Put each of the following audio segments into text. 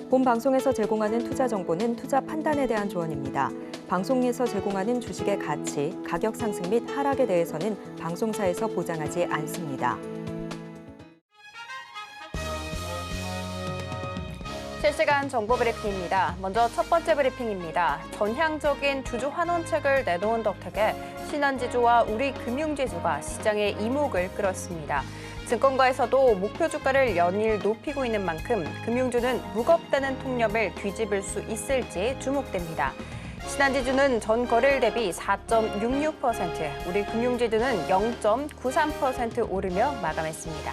본 방송에서 제공하는 투자 정보는 투자 판단에 대한 조언입니다. 방송에서 제공하는 주식의 가치, 가격 상승 및 하락에 대해서는 방송사에서 보장하지 않습니다. 실시간 정보 브리핑입니다. 먼저 첫 번째 브리핑입니다. 전향적인 주주 환원책을 내놓은 덕택에 신한지주와 우리금융지주가 시장의 이목을 끌었습니다. 증권가에서도 목표 주가를 연일 높이고 있는 만큼 금융주는 무겁다는 통념을 뒤집을 수 있을지 주목됩니다. 신한지주는 전 거래일 대비 4.66%, 우리금융지주는 0.93% 오르며 마감했습니다.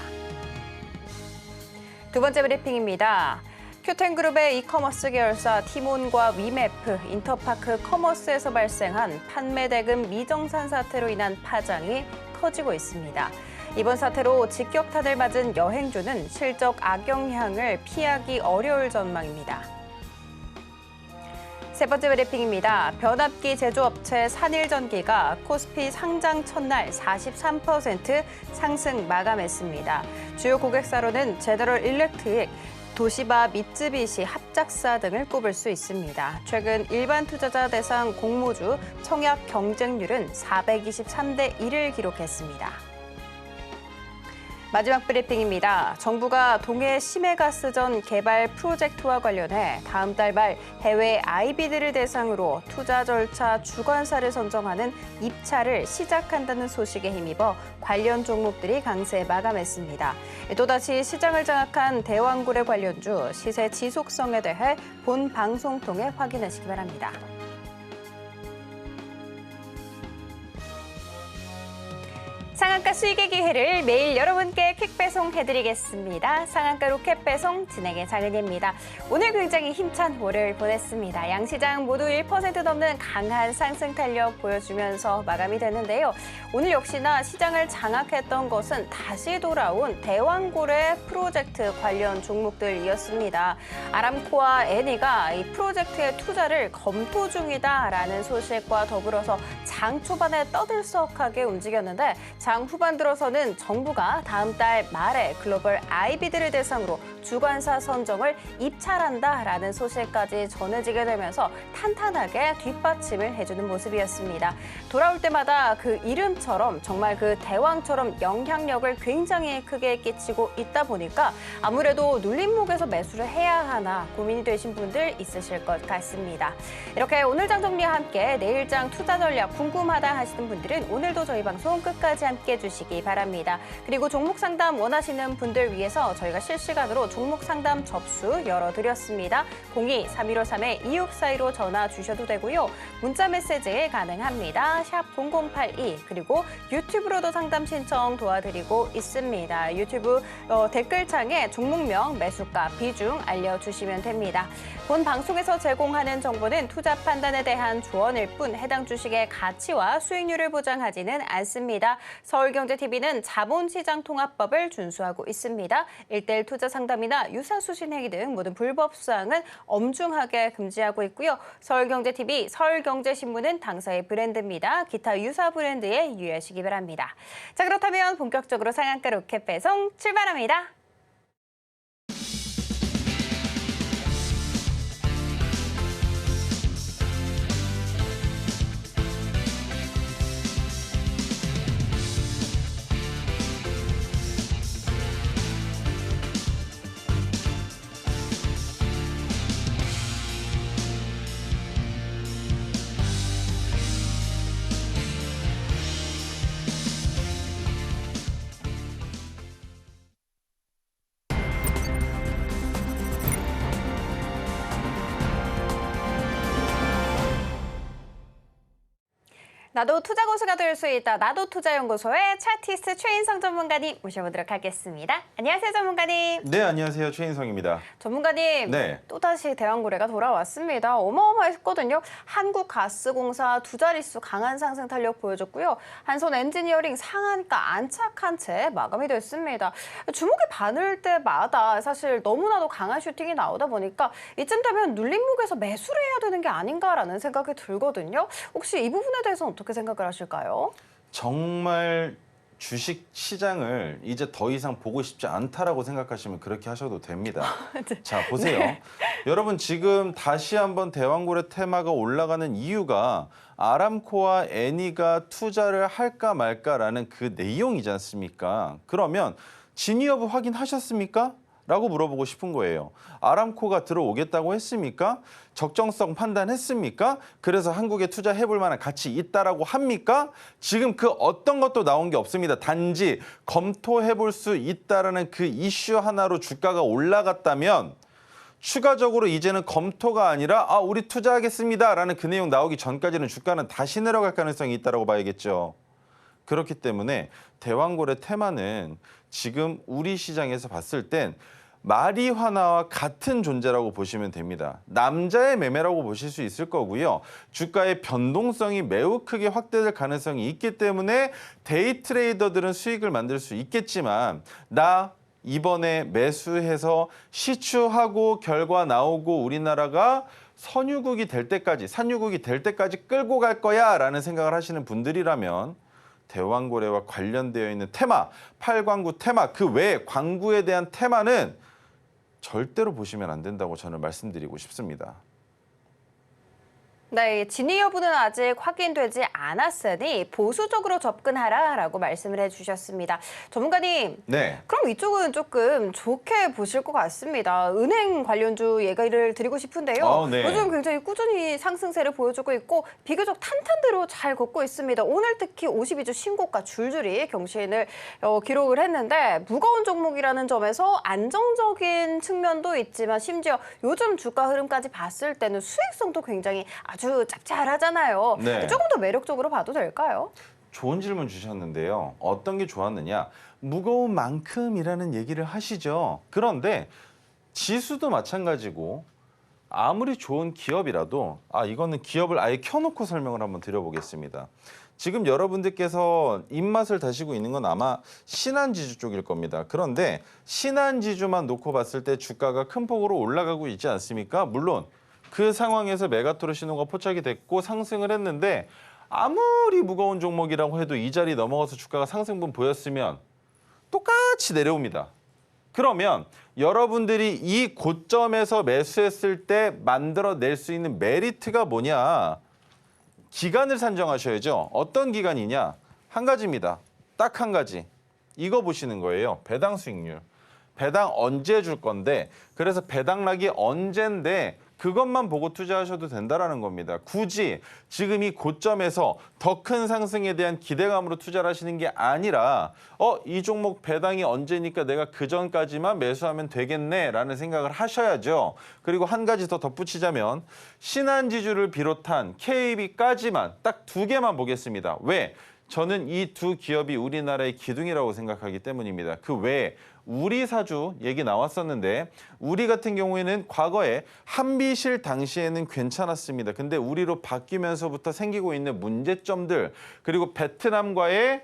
두 번째 브리핑입니다. 큐텐그룹의 이커머스 계열사 티몬과 위메프, 인터파크 커머스에서 발생한 판매 대금 미정산 사태로 인한 파장이 커지고 있습니다. 이번 사태로 직격탄을 맞은 여행주는 실적 악영향을 피하기 어려울 전망입니다. 세 번째 브리핑입니다. 변압기 제조업체 산일전기가 코스피 상장 첫날 43% 상승 마감했습니다. 주요 고객사로는 제너럴 일렉트릭, 도시바, 미쯔비시, 합작사 등을 꼽을 수 있습니다. 최근 일반 투자자 대상 공모주 청약 경쟁률은 423대 1을 기록했습니다. 마지막 브리핑입니다. 정부가 동해 심해가스전 개발 프로젝트와 관련해 다음 달 말 해외 IB들을 대상으로 투자 절차 주관사를 선정하는 입찰을 시작한다는 소식에 힘입어 관련 종목들이 강세 마감했습니다. 또다시 시장을 장악한 대왕고래 관련주 시세 지속성에 대해 본 방송 통해 확인하시기 바랍니다. 상한가 수익의 기회를 매일 여러분께 퀵 배송해드리겠습니다. 상한가 로켓 배송 진행의 장은희입니다. 오늘 굉장히 힘찬 월요일 보냈습니다. 양시장 모두 1% 넘는 강한 상승 탄력 보여주면서 마감이 됐는데요. 오늘 역시나 시장을 장악했던 것은 다시 돌아온 대왕고래 프로젝트 관련 종목들이었습니다. 아람코와 에니가 이 프로젝트의 투자를 검토 중이다라는 소식과 더불어서 장 초반에 떠들썩하게 움직였는데 장 후반 들어서는 정부가 다음 달 말에 글로벌 IB들을 대상으로 주관사 선정을 입찰한다라는 소식까지 전해지게 되면서 탄탄하게 뒷받침을 해주는 모습이었습니다. 돌아올 때마다 그 이름처럼 정말 그 대왕처럼 영향력을 굉장히 크게 끼치고 있다 보니까 아무래도 눌림목에서 매수를 해야 하나 고민이 되신 분들 있으실 것 같습니다. 이렇게 오늘 장 정리와 함께 내일장 투자 전략 궁금하다 하시는 분들은 오늘도 저희 방송 끝까지 함께 해주시기 바랍니다. 그리고 종목 상담 원하시는 분들 위해서 저희가 실시간으로 종목 상담 접수 열어드렸습니다. 02-3153-2642로 전화 주셔도 되고요. 문자 메시지 가능합니다. 샵 0082 그리고 유튜브로도 상담 신청 도와드리고 있습니다. 유튜브 댓글창에 종목명, 매수가, 비중 알려주시면 됩니다. 본 방송에서 제공하는 정보는 투자 판단에 대한 조언일 뿐 해당 주식의 가치와 수익률을 보장하지는 않습니다. 서울경제TV는 자본시장통합법을 준수하고 있습니다. 1:1 투자 상담이나 유사수신 행위 등 모든 불법 사항은 엄중하게 금지하고 있고요. 서울경제TV, 서울경제신문은 당사의 브랜드입니다. 기타 유사 브랜드에 유의하시기 바랍니다. 자, 그렇다면 본격적으로 상한가 로켓 배송 출발합니다. 나도 투자 고수가 될 수 있다. 나도 투자연구소의 차티스트 최인성 전문가님 모셔보도록 하겠습니다. 안녕하세요, 전문가님. 네, 안녕하세요. 최인성입니다. 전문가님, 네. 또다시 대왕고래가 돌아왔습니다. 어마어마했거든요. 한국가스공사 두 자릿수 강한 상승 탄력 보여줬고요. 한손엔지니어링 상한가 안착한 채 마감이 됐습니다. 주목이 바늘 때마다 사실 너무나도 강한 슈팅이 나오다 보니까 이쯤 되면 눌림목에서 매수를 해야 되는 게 아닌가라는 생각이 들거든요. 혹시 이 부분에 대해서는 어떻게 생각을 하실까요? 정말 주식 시장을 이제 더 이상 보고 싶지 않다라고 생각하시면 그렇게 하셔도 됩니다. 자, 보세요. 네. 여러분 지금 다시 한번 대왕고래 테마가 올라가는 이유가 아람코와 애니가 투자를 할까 말까라는 그 내용이지 않습니까? 그러면 진위 여부 확인하셨습니까? 라고 물어보고 싶은 거예요. 아람코가 들어오겠다고 했습니까? 적정성 판단했습니까? 그래서 한국에 투자해볼 만한 가치 있다라고 합니까? 지금 그 어떤 것도 나온 게 없습니다. 단지 검토해볼 수 있다라는 그 이슈 하나로 주가가 올라갔다면 추가적으로 이제는 검토가 아니라 우리 투자하겠습니다라는 그 내용 나오기 전까지는 주가는 다시 내려갈 가능성이 있다라고 봐야겠죠. 그렇기 때문에 대왕고래 테마는 지금 우리 시장에서 봤을 땐 마리화나와 같은 존재라고 보시면 됩니다. 남자의 매매라고 보실 수 있을 거고요. 주가의 변동성이 매우 크게 확대될 가능성이 있기 때문에 데이 트레이더들은 수익을 만들 수 있겠지만 나 이번에 매수해서 시추하고 결과 나오고 우리나라가 산유국이 될 때까지 끌고 갈 거야 라는 생각을 하시는 분들이라면 대왕고래와 관련되어 있는 테마, 팔광구 테마, 그 외 광구에 대한 테마는 절대로 보시면 안 된다고 저는 말씀드리고 싶습니다. 네, 진위 여부는 아직 확인되지 않았으니 보수적으로 접근하라라고 말씀을 해주셨습니다. 전문가님, 네. 그럼 이쪽은 조금 좋게 보실 것 같습니다. 은행 관련주 얘기를 드리고 싶은데요. 네. 요즘 굉장히 꾸준히 상승세를 보여주고 있고 비교적 탄탄대로 잘 걷고 있습니다. 오늘 특히 52주 신고가 줄줄이 경신을 기록을 했는데 무거운 종목이라는 점에서 안정적인 측면도 있지만 심지어 요즘 주가 흐름까지 봤을 때는 수익성도 굉장히 아주 짭짤하잖아요. 네. 조금 더 매력적으로 봐도 될까요? 좋은 질문 주셨는데요. 어떤 게 좋았느냐? 무거운 만큼이라는 얘기를 하시죠. 그런데 지수도 마찬가지고 아무리 좋은 기업이라도 이거는 기업을 아예 켜놓고 설명을 한번 드려보겠습니다. 지금 여러분들께서 입맛을 다시고 있는 건 아마 신한지주 쪽일 겁니다. 그런데 신한지주만 놓고 봤을 때 주가가 큰 폭으로 올라가고 있지 않습니까? 물론 그 상황에서 메가토르 신호가 포착이 됐고 상승을 했는데 아무리 무거운 종목이라고 해도 이 자리 넘어가서 주가가 상승분 보였으면 똑같이 내려옵니다. 그러면 여러분들이 이 고점에서 매수했을 때 만들어낼 수 있는 메리트가 뭐냐? 기간을 산정하셔야죠. 어떤 기간이냐? 한 가지입니다. 딱 한 가지. 이거 보시는 거예요. 배당 수익률. 배당 언제 줄 건데 그래서 배당락이 언젠데 그것만 보고 투자하셔도 된다라는 겁니다. 굳이 지금 이 고점에서 더 큰 상승에 대한 기대감으로 투자를 하시는 게 아니라 이 종목 배당이 언제니까 내가 그 전까지만 매수하면 되겠네라는 생각을 하셔야죠. 그리고 한 가지 더 덧붙이자면 신한지주를 비롯한 KB까지만 딱 두 개만 보겠습니다. 왜? 저는 이 두 기업이 우리나라의 기둥이라고 생각하기 때문입니다. 그 외에 우리 사주 얘기 나왔었는데 우리 같은 경우에는 과거에 한비실 당시에는 괜찮았습니다. 근데 우리로 바뀌면서부터 생기고 있는 문제점들 그리고 베트남과의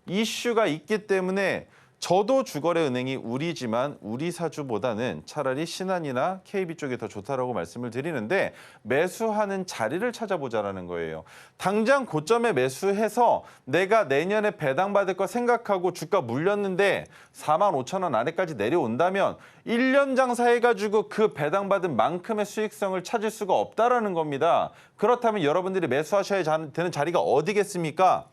이슈가 있기 때문에 저도 주거래은행이 우리지만 우리 사주보다는 차라리 신한이나 KB 쪽이 더 좋다라고 말씀을 드리는데 매수하는 자리를 찾아보자라는 거예요. 당장 고점에 매수해서 내가 내년에 배당받을 거 생각하고 주가 물렸는데 45,000원 아래까지 내려온다면 1년 장사해가지고 그 배당받은 만큼의 수익성을 찾을 수가 없다라는 겁니다. 그렇다면 여러분들이 매수하셔야 되는 자리가 어디겠습니까?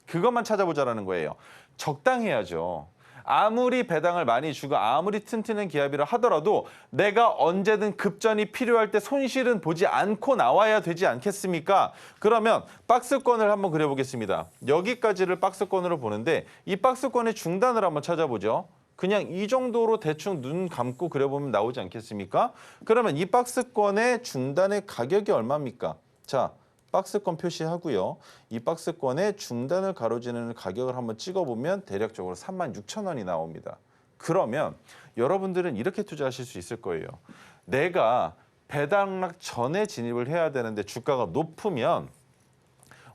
그것만 찾아보자라는 거예요. 적당해야죠. 아무리 배당을 많이 주고 아무리 튼튼한 기업이라 하더라도 내가 언제든 급전이 필요할 때 손실은 보지 않고 나와야 되지 않겠습니까? 그러면 박스권을 한번 그려보겠습니다. 여기까지를 박스권으로 보는데 이 박스권의 중단을 한번 찾아보죠. 그냥 이 정도로 대충 눈 감고 그려보면 나오지 않겠습니까? 그러면 이 박스권의 중단의 가격이 얼마입니까? 자, 박스권 표시하고요. 이 박스권의 중단을 가로지르는 가격을 한번 찍어보면 대략적으로 36,000원이 나옵니다. 그러면 여러분들은 이렇게 투자하실 수 있을 거예요. 내가 배당락 전에 진입을 해야 되는데 주가가 높으면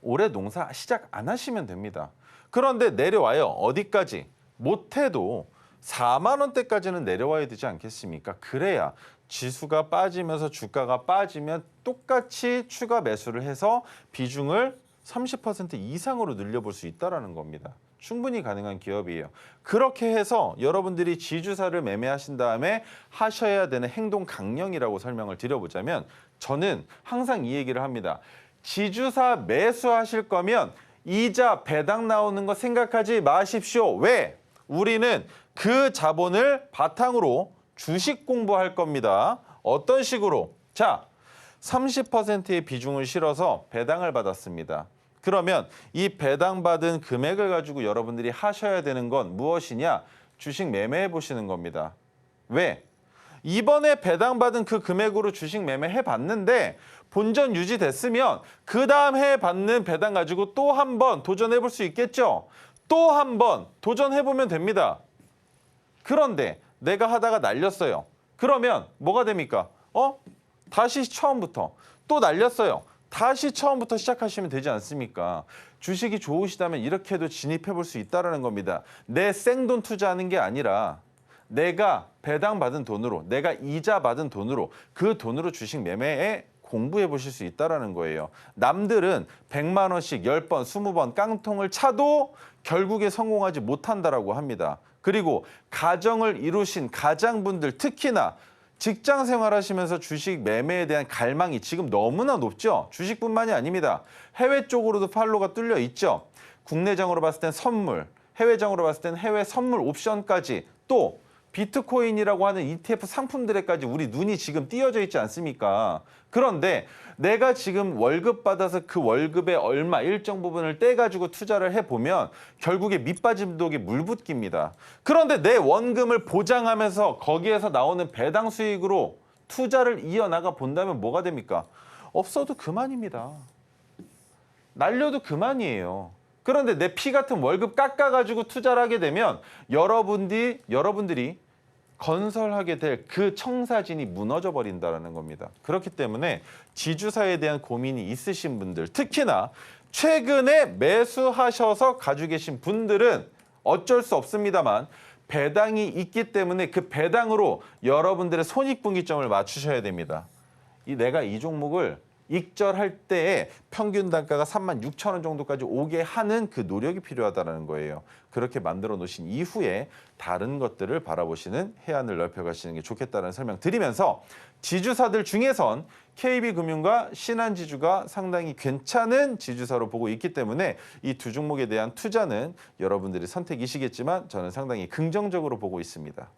올해 농사 시작 안 하시면 됩니다. 그런데 내려와요. 어디까지? 못해도 4만 원대까지는 내려와야 되지 않겠습니까? 그래야 지수가 빠지면서 주가가 빠지면 똑같이 추가 매수를 해서 비중을 30% 이상으로 늘려볼 수 있다는 겁니다. 충분히 가능한 기업이에요. 그렇게 해서 여러분들이 지주사를 매매하신 다음에 하셔야 되는 행동 강령이라고 설명을 드려보자면 저는 항상 이 얘기를 합니다. 지주사 매수하실 거면 이자 배당 나오는 거 생각하지 마십시오. 왜? 우리는 그 자본을 바탕으로 주식 공부할 겁니다. 어떤 식으로? 자, 30%의 비중을 실어서 배당을 받았습니다. 그러면 이 배당받은 금액을 가지고 여러분들이 하셔야 되는 건 무엇이냐? 주식 매매해 보시는 겁니다. 왜? 이번에 배당받은 그 금액으로 주식 매매해 봤는데 본전 유지됐으면 그 다음 해에 받는 배당 가지고 또 한 번 도전해 볼 수 있겠죠? 또 한 번 도전해 보면 됩니다. 그런데 내가 하다가 날렸어요. 그러면 뭐가 됩니까? 다시 처음부터 또 날렸어요. 다시 처음부터 시작하시면 되지 않습니까? 주식이 좋으시다면 이렇게도 진입해 볼 수 있다는 겁니다. 내 생돈 투자하는 게 아니라 내가 배당받은 돈으로, 내가 이자 받은 돈으로 그 돈으로 주식 매매에 공부해 보실 수 있다는 거예요. 남들은 100만 원씩 10번, 20번 깡통을 차도 결국에 성공하지 못한다라고 합니다. 그리고 가정을 이루신 가장분들 특히나 직장 생활하시면서 주식 매매에 대한 갈망이 지금 너무나 높죠. 주식뿐만이 아닙니다. 해외 쪽으로도 팔로가 뚫려 있죠. 국내장으로 봤을 땐 선물, 해외장으로 봤을 땐 해외 선물 옵션까지 또 비트코인이라고 하는 ETF 상품들에까지 우리 눈이 지금 띄어져 있지 않습니까? 그런데 내가 지금 월급 받아서 그 월급의 얼마 일정 부분을 떼가지고 투자를 해보면 결국에 밑빠진 독에 물 붓깁니다. 그런데 내 원금을 보장하면서 거기에서 나오는 배당 수익으로 투자를 이어나가 본다면 뭐가 됩니까? 없어도 그만입니다. 날려도 그만이에요. 그런데 내 피 같은 월급 깎아가지고 투자를 하게 되면 여러분들이 건설하게 될 그 청사진이 무너져 버린다는 겁니다. 그렇기 때문에 지주사에 대한 고민이 있으신 분들, 특히나 최근에 매수하셔서 가지고 계신 분들은 어쩔 수 없습니다만 배당이 있기 때문에 그 배당으로 여러분들의 손익분기점을 맞추셔야 됩니다. 내가 이 종목을 익절할 때에 평균 단가가 36,000원 정도까지 오게 하는 그 노력이 필요하다는 거예요. 그렇게 만들어 놓으신 이후에 다른 것들을 바라보시는 해안을 넓혀가시는 게 좋겠다는 설명 드리면서 지주사들 중에선 KB금융과 신한지주가 상당히 괜찮은 지주사로 보고 있기 때문에 이 두 종목에 대한 투자는 여러분들의 선택이시겠지만 저는 상당히 긍정적으로 보고 있습니다.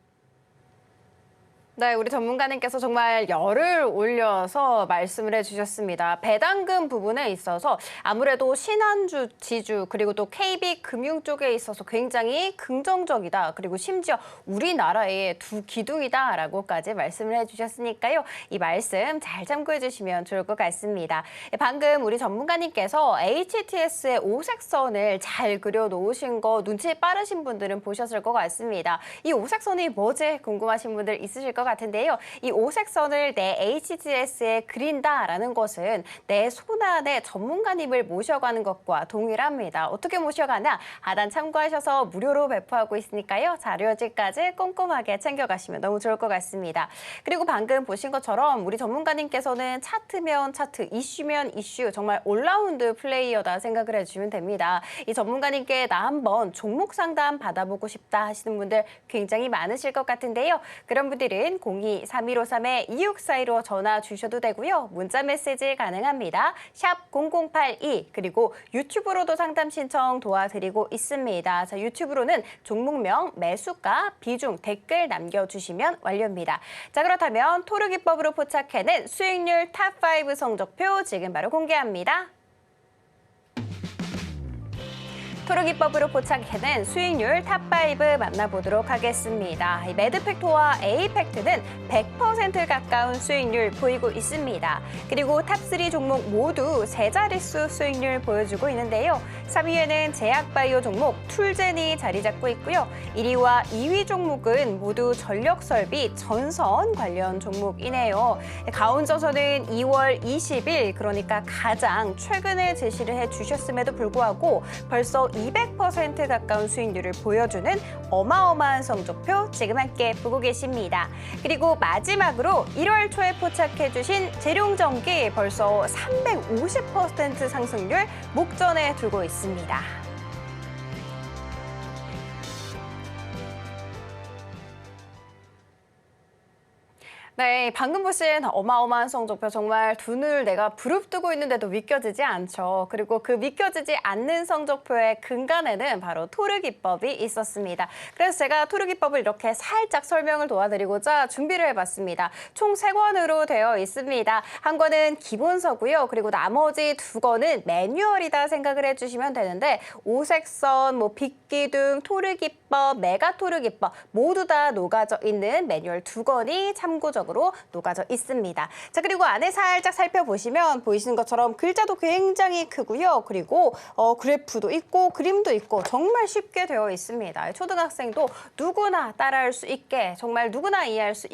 네, 우리 전문가님께서 정말 열을 올려서 말씀을 해주셨습니다. 배당금 부분에 있어서 아무래도 신한주, 지주 그리고 또 KB금융 쪽에 있어서 굉장히 긍정적이다. 그리고 심지어 우리나라의 두 기둥이다라고까지 말씀을 해주셨으니까요. 이 말씀 잘 참고해 주시면 좋을 것 같습니다. 방금 우리 전문가님께서 HTS의 오색선을 잘 그려놓으신 거 눈치 빠르신 분들은 보셨을 것 같습니다. 이 오색선이 뭐지 궁금하신 분들 있으실 것 같은데요. 이 오색선을 내 HTS에 그린다라는 것은 내 손안에 전문가님을 모셔가는 것과 동일합니다. 어떻게 모셔가나 하단 참고하셔서 무료로 배포하고 있으니까요. 자료지까지 꼼꼼하게 챙겨가시면 너무 좋을 것 같습니다. 그리고 방금 보신 것처럼 우리 전문가님께서는 차트면 차트, 이슈면 이슈 정말 올라운드 플레이어다 생각을 해주시면 됩니다. 이 전문가님께 나 한번 종목 상담 받아보고 싶다 하시는 분들 굉장히 많으실 것 같은데요. 그런 분들은 02-3153-2642로 전화 주셔도 되고요. 문자 메시지 가능합니다. 샵 0082 그리고 유튜브로도 상담 신청 도와드리고 있습니다. 자, 유튜브로는 종목명, 매수가, 비중, 댓글 남겨주시면 완료입니다. 자, 그렇다면 토르 기법으로 포착해낸 수익률 탑5 성적표 지금 바로 공개합니다. 토르 기법으로 포착해낸 수익률 탑5 만나보도록 하겠습니다. 매드팩토와 A팩트는 100% 가까운 수익률 보이고 있습니다. 그리고 탑3 종목 모두 세 자릿수 수익률 보여주고 있는데요. 3위에는 제약바이오 종목 툴젠이 자리 잡고 있고요. 1위와 2위 종목은 모두 전력설비, 전선 관련 종목이네요. 가운져서는 2월 20일, 그러니까 가장 최근에 제시를 해주셨음에도 불구하고 벌써 200% 가까운 수익률을 보여주는 어마어마한 성적표 지금 함께 보고 계십니다. 그리고 마지막으로 1월 초에 포착해주신 재룡전기 벌써 350% 상승률 목전에 두고 있습니다. 네, 방금 보신 어마어마한 성적표 정말 두 눈을 내가 부릅뜨고 있는데도 믿겨지지 않죠. 그리고 그 믿겨지지 않는 성적표의 근간에는 바로 토르 기법이 있었습니다. 그래서 제가 토르 기법을 이렇게 살짝 설명을 도와드리고자 준비를 해봤습니다. 총 3권으로 되어 있습니다. 한 권은 기본서고요. 그리고 나머지 2권은 매뉴얼이다 생각을 해주시면 되는데 오색선, 빗기둥, 토르 기법, 메가 토르 기법 모두 다 녹아져 있는 매뉴얼 2권이 참고적으로 녹아져 있습니다. 자, 그리고 안에 살짝 살펴보시면 보이시는 것처럼 글자도 굉장히 크고요. 그리고 그래프도 있고 그림도 있고 정말 쉽게 되어 있습니다. 초등학생도 누구나 따라할 수 있게 정말 누구나 이해할 수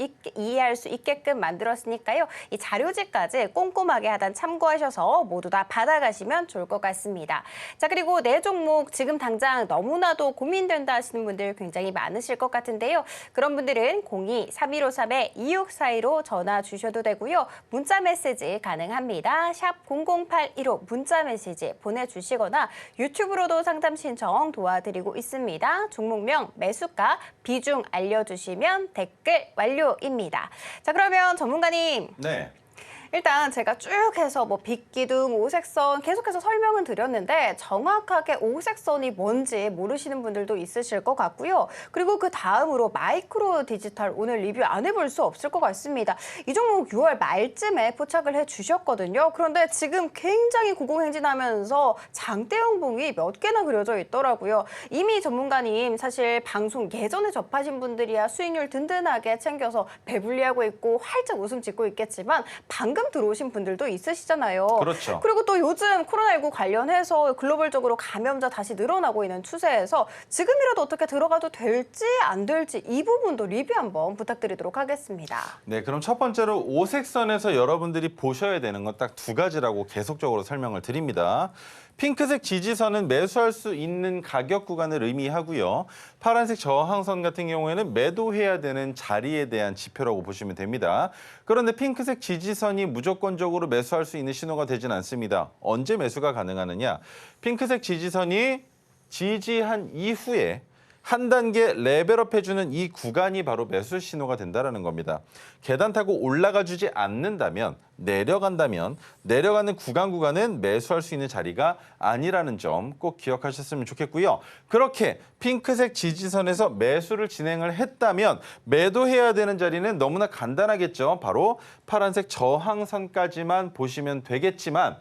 있게끔 만들었으니까요. 이 자료집까지 꼼꼼하게 하단 참고하셔서 모두 다 받아가시면 좋을 것 같습니다. 자, 그리고 내 종목 지금 당장 너무나도 고민된다 하시는 분들 굉장히 많으실 것 같은데요. 그런 분들은 02-3153-2642로 전화 주셔도 되고요. 문자 메시지 가능합니다. 샵 0081로 문자 메시지 보내주시거나 유튜브로도 상담 신청 도와드리고 있습니다. 종목명, 매수가, 비중 알려주시면 댓글 완료입니다. 자, 그러면 전문가님. 네. 일단 제가 쭉 해서 빗기둥, 오색선 계속해서 설명은 드렸는데 정확하게 오색선이 뭔지 모르시는 분들도 있으실 것 같고요. 그리고 그 다음으로 마이크로 디지털 오늘 리뷰 안 해볼 수 없을 것 같습니다. 이 종목 6월 말쯤에 포착을 해주셨거든요. 그런데 지금 굉장히 고공행진하면서 장대형봉이 몇 개나 그려져 있더라고요. 이미 전문가님 사실 방송 예전에 접하신 분들이야 수익률 든든하게 챙겨서 배불리하고 있고 활짝 웃음 짓고 있겠지만 방금 들어오신 분들도 있으시잖아요. 그렇죠. 그리고 또 요즘 코로나19 관련해서 글로벌적으로 감염자 다시 늘어나고 있는 추세에서 지금이라도 어떻게 들어가도 될지 안 될지 이 부분도 리뷰 한번 부탁드리도록 하겠습니다. 네, 그럼 첫 번째로 오색선에서 여러분들이 보셔야 되는 건 딱 2가지라고 계속적으로 설명을 드립니다. 핑크색 지지선은 매수할 수 있는 가격 구간을 의미하고요. 파란색 저항선 같은 경우에는 매도해야 되는 자리에 대한 지표라고 보시면 됩니다. 그런데 핑크색 지지선이 무조건적으로 매수할 수 있는 신호가 되진 않습니다. 언제 매수가 가능하느냐? 핑크색 지지선이 지지한 이후에 한 단계 레벨업 해주는 이 구간이 바로 매수 신호가 된다는 겁니다. 계단 타고 올라가 주지 않는다면, 내려간다면 내려가는 구간은 매수할 수 있는 자리가 아니라는 점 꼭 기억하셨으면 좋겠고요. 그렇게 핑크색 지지선에서 매수를 진행을 했다면 매도해야 되는 자리는 너무나 간단하겠죠. 바로 파란색 저항선까지만 보시면 되겠지만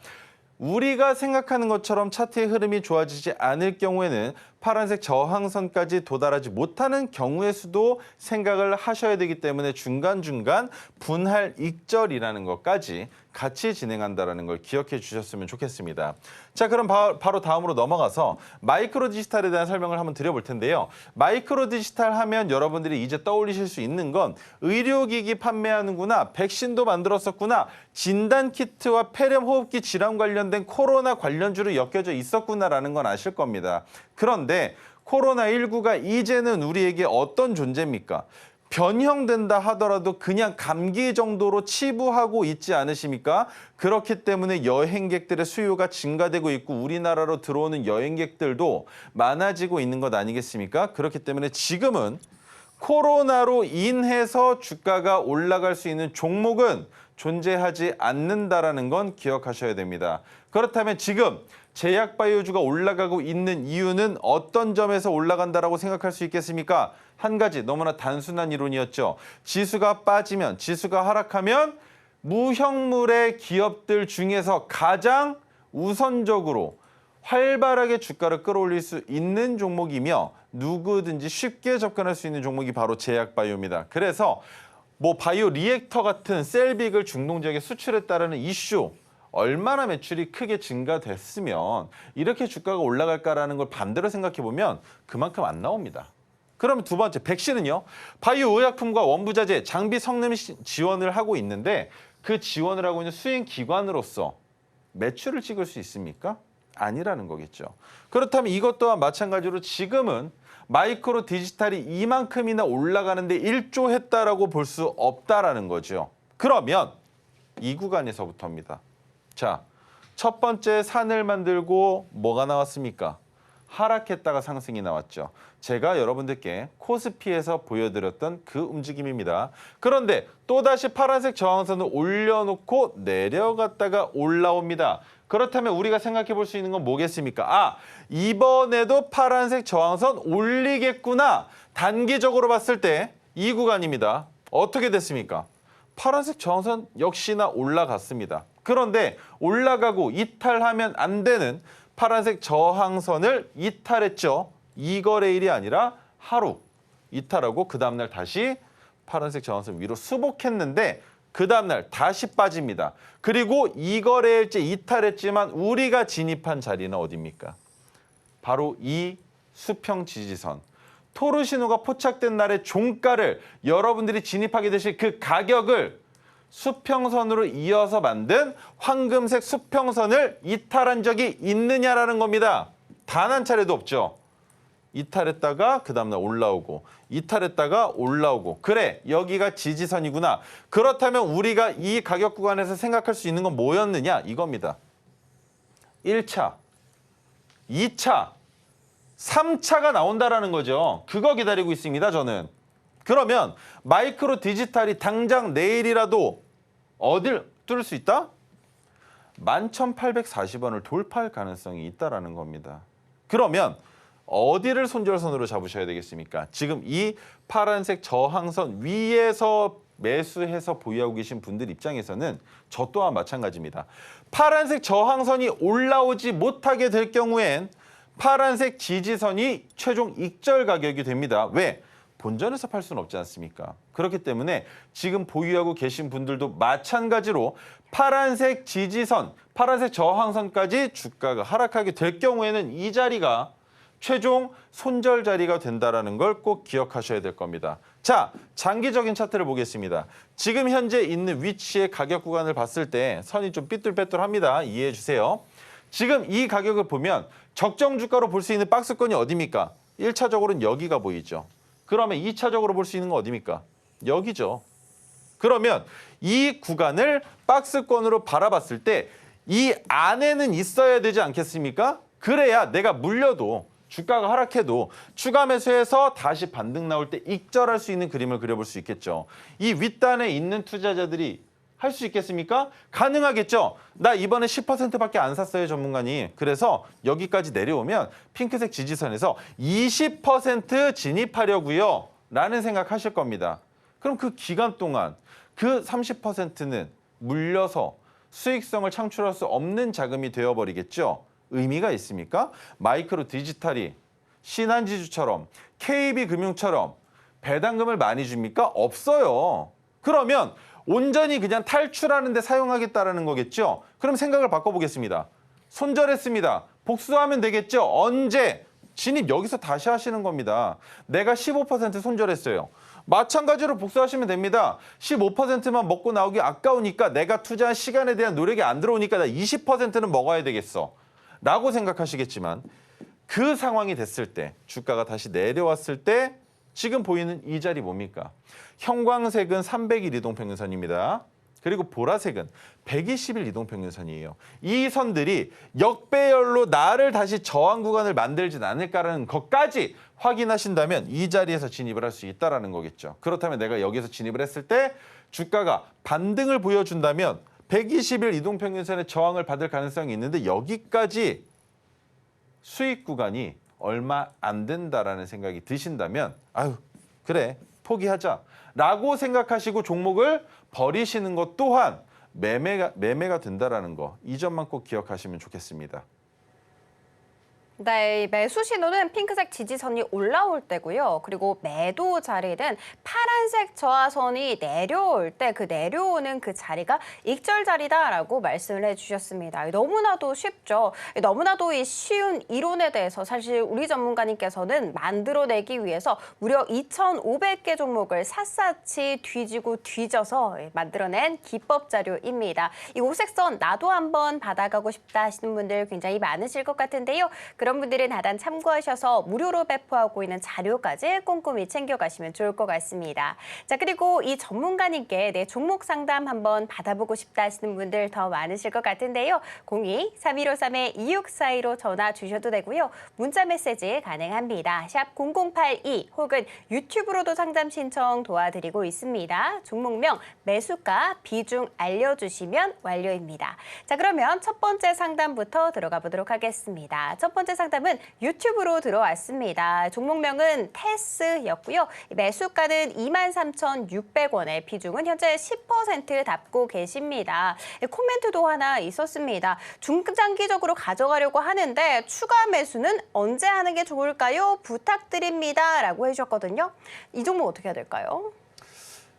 우리가 생각하는 것처럼 차트의 흐름이 좋아지지 않을 경우에는 파란색 저항선까지 도달하지 못하는 경우의 수도 생각을 하셔야 되기 때문에 중간중간 분할 익절이라는 것까지 같이 진행한다는 걸 기억해 주셨으면 좋겠습니다. 자, 그럼 바로 다음으로 넘어가서 마이크로 디지털에 대한 설명을 한번 드려볼 텐데요. 마이크로 디지털 하면 여러분들이 이제 떠올리실 수 있는 건 의료기기 판매하는구나, 백신도 만들었었구나, 진단키트와 폐렴호흡기 질환 관련된 코로나 관련주로 엮여져 있었구나라는 건 아실 겁니다. 그런데 코로나19가 이제는 우리에게 어떤 존재입니까? 변형된다 하더라도 그냥 감기 정도로 치부하고 있지 않으십니까? 그렇기 때문에 여행객들의 수요가 증가되고 있고 우리나라로 들어오는 여행객들도 많아지고 있는 것 아니겠습니까? 그렇기 때문에 지금은 코로나로 인해서 주가가 올라갈 수 있는 종목은 존재하지 않는다라는 건 기억하셔야 됩니다. 그렇다면 지금 제약바이오주가 올라가고 있는 이유는 어떤 점에서 올라간다라고 생각할 수 있겠습니까? 한 가지 너무나 단순한 이론이었죠. 지수가 빠지면, 지수가 하락하면 무형물의 기업들 중에서 가장 우선적으로 활발하게 주가를 끌어올릴 수 있는 종목이며 누구든지 쉽게 접근할 수 있는 종목이 바로 제약바이오입니다. 그래서 바이오 리액터 같은 셀빅을 중동 지역에 수출했다라는 이슈, 얼마나 매출이 크게 증가됐으면 이렇게 주가가 올라갈까라는 걸 반대로 생각해보면 그만큼 안 나옵니다. 그러면 두 번째, 백신은요. 바이오 의약품과 원부자재, 장비 성능 지원을 하고 있는데 그 지원을 하고 있는 수행기관으로서 매출을 찍을 수 있습니까? 아니라는 거겠죠. 그렇다면 이것 또한 마찬가지로 지금은 마이크로 디지털이 이만큼이나 올라가는데 일조했다라고 볼 수 없다라는 거죠. 그러면 이 구간에서부터입니다. 자, 첫 번째 산을 만들고 뭐가 나왔습니까? 하락했다가 상승이 나왔죠. 제가 여러분들께 코스피에서 보여드렸던 그 움직임입니다. 그런데 또다시 파란색 저항선을 올려놓고 내려갔다가 올라옵니다. 그렇다면 우리가 생각해 볼 수 있는 건 뭐겠습니까? 아, 이번에도 파란색 저항선 올리겠구나. 단기적으로 봤을 때 이 구간입니다. 어떻게 됐습니까? 파란색 저항선 역시나 올라갔습니다. 그런데 올라가고 이탈하면 안 되는 파란색 저항선을 이탈했죠. 2거래일이 아니라 하루 이탈하고 그 다음날 다시 파란색 저항선 위로 수복했는데 그 다음날 다시 빠집니다. 그리고 2거래일째 이탈했지만 우리가 진입한 자리는 어디입니까? 바로 이 수평 지지선. 토르 신호가 포착된 날의 종가를 여러분들이 진입하게 되실 그 가격을 수평선으로 이어서 만든 황금색 수평선을 이탈한 적이 있느냐라는 겁니다. 단 한 차례도 없죠. 이탈했다가 그 다음날 올라오고 이탈했다가 올라오고 그래 여기가 지지선이구나. 그렇다면 우리가 이 가격 구간에서 생각할 수 있는 건 뭐였느냐 이겁니다. 1차, 2차, 3차가 나온다라는 거죠. 그거 기다리고 있습니다, 저는. 그러면 마이크로 디지털이 당장 내일이라도 어딜 뚫을 수 있다? 11,840원을 돌파할 가능성이 있다라는 겁니다. 그러면 어디를 손절선으로 잡으셔야 되겠습니까? 지금 이 파란색 저항선 위에서 매수해서 보유하고 계신 분들 입장에서는 저 또한 마찬가지입니다. 파란색 저항선이 올라오지 못하게 될 경우엔 파란색 지지선이 최종 익절 가격이 됩니다. 왜? 본전에서 팔 수는 없지 않습니까? 그렇기 때문에 지금 보유하고 계신 분들도 마찬가지로 파란색 지지선, 파란색 저항선까지 주가가 하락하게 될 경우에는 이 자리가 최종 손절 자리가 된다는 걸 꼭 기억하셔야 될 겁니다. 자, 장기적인 차트를 보겠습니다. 지금 현재 있는 위치의 가격 구간을 봤을 때 선이 좀 삐뚤빼뚤합니다. 이해해 주세요. 지금 이 가격을 보면 적정 주가로 볼 수 있는 박스권이 어디입니까? 1차적으로는 여기가 보이죠. 그러면 2차적으로 볼 수 있는 건 어디입니까? 여기죠. 그러면 이 구간을 박스권으로 바라봤을 때 이 안에는 있어야 되지 않겠습니까? 그래야 내가 물려도 주가가 하락해도 추가 매수해서 다시 반등 나올 때 익절할 수 있는 그림을 그려볼 수 있겠죠. 이 윗단에 있는 투자자들이 할 수 있겠습니까? 가능하겠죠. 나 이번에 10%밖에 안 샀어요, 전문가님. 그래서 여기까지 내려오면 핑크색 지지선에서 20% 진입하려고요. 라는 생각하실 겁니다. 그럼 그 기간 동안 그 30%는 물려서 수익성을 창출할 수 없는 자금이 되어버리겠죠. 의미가 있습니까? 마이크로 디지털이 신한지주처럼 KB금융처럼 배당금을 많이 줍니까? 없어요. 그러면 온전히 그냥 탈출하는 데 사용하겠다라는 거겠죠? 그럼 생각을 바꿔보겠습니다. 손절했습니다. 복수하면 되겠죠? 언제? 진입 여기서 다시 하시는 겁니다. 내가 15% 손절했어요. 마찬가지로 복수하시면 됩니다. 15%만 먹고 나오기 아까우니까 내가 투자한 시간에 대한 노력이 안 들어오니까 나 20%는 먹어야 되겠어. 라고 생각하시겠지만 그 상황이 됐을 때 주가가 다시 내려왔을 때 지금 보이는 이 자리 뭡니까? 형광색은 300일 이동평균선입니다. 그리고 보라색은 120일 이동평균선이에요. 이 선들이 역배열로 나를 다시 저항 구간을 만들진 않을까라는 것까지 확인하신다면 이 자리에서 진입을 할 수 있다는 거겠죠. 그렇다면 내가 여기서 진입을 했을 때 주가가 반등을 보여준다면 120일 이동평균선의 저항을 받을 가능성이 있는데 여기까지 수익 구간이 얼마 안 된다라는 생각이 드신다면 아유 그래 포기하자라고 생각하시고 종목을 버리시는 것 또한 매매가 된다라는 거 이 점만 꼭 기억하시면 좋겠습니다. 네, 매수 신호는 핑크색 지지선이 올라올 때고요. 그리고 매도 자리는 파란색 저하선이 내려올 때 그 내려오는 그 자리가 익절 자리다라고 말씀을 해주셨습니다. 너무나도 쉽죠. 너무나도 이 쉬운 이론에 대해서 사실 우리 전문가님께서는 만들어내기 위해서 무려 2,500개 종목을 샅샅이 뒤지고 뒤져서 만들어낸 기법 자료입니다. 이 오색선 나도 한번 받아가고 싶다 하시는 분들 굉장히 많으실 것 같은데요. 그런 분들은 하단 참고하셔서 무료로 배포하고 있는 자료까지 꼼꼼히 챙겨가시면 좋을 것 같습니다. 자, 그리고 이 전문가님께 내 종목 상담 한번 받아보고 싶다 하시는 분들 더 많으실 것 같은데요. 02-3153-2642로 전화 주셔도 되고요. 문자 메시지 가능합니다. 샵 0082 혹은 유튜브로도 상담 신청 도와드리고 있습니다. 종목명, 매수가, 비중 알려주시면 완료입니다. 자, 그러면 첫 번째 상담부터 들어가 보도록 하겠습니다. 첫 번째 상담은 유튜브로 들어왔습니다. 종목명은 테스였고요. 매수가는 23,600원에 비중은 현재 10% 답고 계십니다. 코멘트도 하나 있었습니다. 중장기적으로 가져가려고 하는데 추가 매수는 언제 하는 게 좋을까요? 부탁드립니다. 라고 해주셨거든요. 이 종목 어떻게 해야 될까요?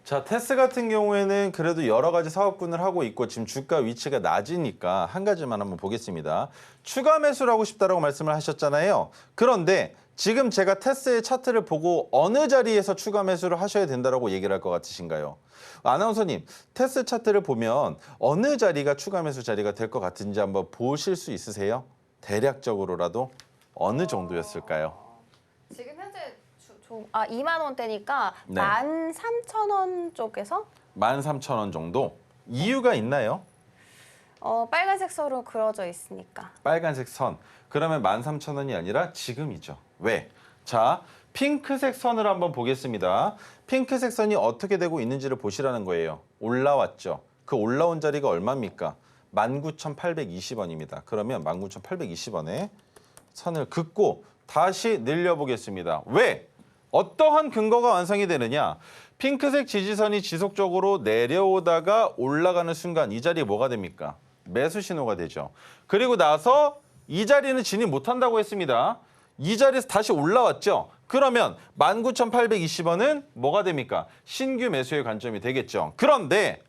자, 테스 같은 경우에는 그래도 여러 가지 사업군을 하고 있고 지금 주가 위치가 낮으니까 한 가지만 한번 보겠습니다. 추가 매수를 하고 싶다라고 말씀을 하셨잖아요. 그런데 지금 제가 테스의 차트를 보고 어느 자리에서 추가 매수를 하셔야 된다라고 얘기를 할 것 같으신가요? 아나운서님, 테스 차트를 보면 어느 자리가 추가 매수 자리가 될 것 같은지 한번 보실 수 있으세요? 대략적으로라도 어느 정도였을까요? 지금 현재 2만 원대니까 네. 13,000원 쪽에서 13,000원 정도? 이유가 있나요? 빨간색 선으로 그려져 있으니까. 빨간색 선. 그러면 13,000원이 아니라 지금이죠. 왜? 자, 핑크색 선을 한번 보겠습니다. 핑크색 선이 어떻게 되고 있는지를 보시라는 거예요. 올라왔죠. 그 올라온 자리가 얼마입니까? 19,820원입니다. 그러면 19,820원에 선을 긋고 다시 늘려보겠습니다. 왜? 어떠한 근거가 완성이 되느냐? 핑크색 지지선이 지속적으로 내려오다가 올라가는 순간 이 자리에 뭐가 됩니까? 매수 신호가 되죠. 그리고 나서 이 자리는 진입 못한다고 했습니다. 이 자리에서 다시 올라왔죠. 그러면 19,820원은 뭐가 됩니까? 신규 매수의 관점이 되겠죠. 그런데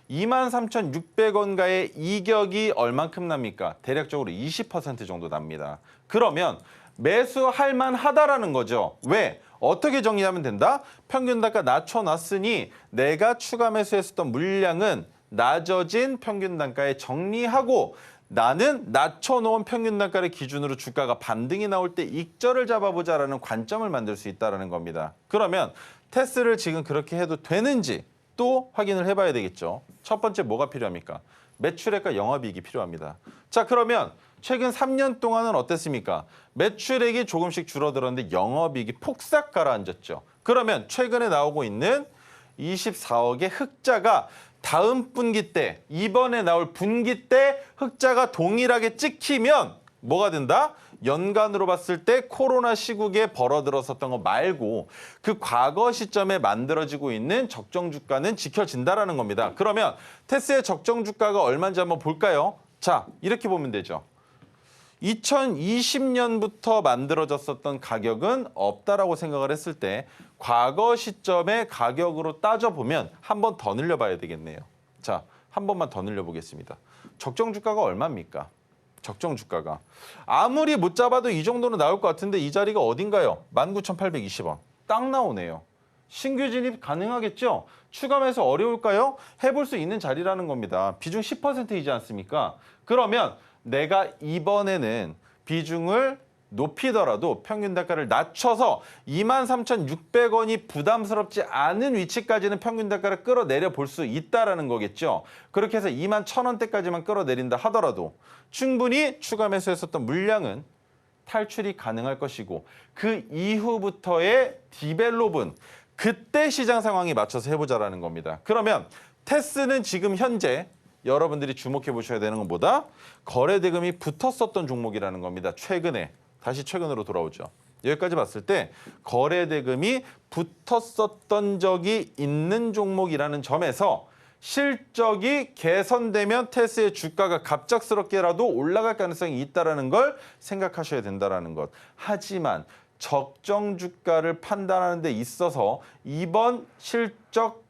23,600원가의 이격이 얼만큼 납니까? 대략적으로 20% 정도 납니다. 그러면 매수할 만하다라는 거죠. 왜? 어떻게 정리하면 된다? 평균 단가 낮춰놨으니 내가 추가 매수했었던 물량은 낮아진 평균 단가에 정리하고 나는 낮춰놓은 평균 단가를 기준으로 주가가 반등이 나올 때 익절을 잡아보자라는 관점을 만들 수 있다는 겁니다. 그러면 테스를 지금 그렇게 해도 되는지 또 확인을 해봐야 되겠죠. 첫 번째 뭐가 필요합니까? 매출액과 영업이익이 필요합니다. 자, 그러면 최근 3년 동안은 어땠습니까? 매출액이 조금씩 줄어들었는데 영업이익이 폭삭 가라앉았죠. 그러면 최근에 나오고 있는 24억의 흑자가 다음 분기 때, 이번에 나올 분기 때 흑자가 동일하게 찍히면 뭐가 된다? 연간으로 봤을 때 코로나 시국에 벌어들었었던 거 말고 그 과거 시점에 만들어지고 있는 적정 주가는 지켜진다라는 겁니다. 그러면 테스의 적정 주가가 얼마인지 한번 볼까요? 자, 이렇게 보면 되죠. 2020년부터 만들어졌었던 가격은 없다라고 생각을 했을 때 과거 시점의 가격으로 따져보면 한 번 더 늘려봐야 되겠네요. 자, 한 번만 더 늘려보겠습니다. 적정 주가가 얼마입니까? 적정 주가가. 아무리 못 잡아도 이 정도는 나올 것 같은데 이 자리가 어딘가요? 19,820원. 딱 나오네요. 신규 진입 가능하겠죠? 추가 매수 어려울까요? 해볼 수 있는 자리라는 겁니다. 비중 10%이지 않습니까? 그러면 내가 이번에는 비중을 높이더라도 평균 단가를 낮춰서 23,600원이 부담스럽지 않은 위치까지는 평균 단가를 끌어내려 볼 수 있다는 거겠죠. 그렇게 해서 21,000원대까지만 끌어내린다 하더라도 충분히 추가 매수했었던 물량은 탈출이 가능할 것이고 그 이후부터의 디벨롭은 그때 시장 상황에 맞춰서 해보자라는 겁니다. 그러면 테스는 지금 현재 여러분들이 주목해 보셔야 되는 것보다 거래 대금이 붙었었던 종목이라는 겁니다. 최근에. 다시 최근으로 돌아오죠. 여기까지 봤을 때 거래 대금이 붙었었던 적이 있는 종목이라는 점에서 실적이 개선되면 테스의 주가가 갑작스럽게라도 올라갈 가능성이 있다는 걸 생각하셔야 된다는 것. 하지만 적정 주가를 판단하는 데 있어서 이번 실적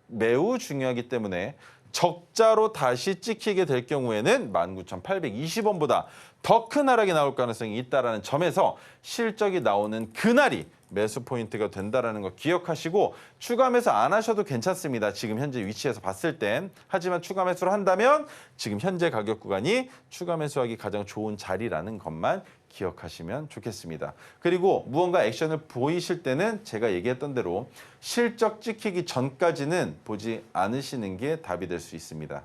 매우 중요하기 때문에 적자로 다시 찍히게 될 경우에는 19,820원보다 더 큰 하락이 나올 가능성이 있다는 점에서 실적이 나오는 그날이 매수 포인트가 된다는 거 기억하시고 추가 매수 안 하셔도 괜찮습니다. 지금 현재 위치에서 봤을 땐. 하지만 추가 매수를 한다면 지금 현재 가격 구간이 추가 매수하기 가장 좋은 자리라는 것만 기억하시면 좋겠습니다. 그리고 무언가 액션을 보이실 때는 제가 얘기했던 대로 실적 찍히기 전까지는 보지 않으시는 게 답이 될 수 있습니다.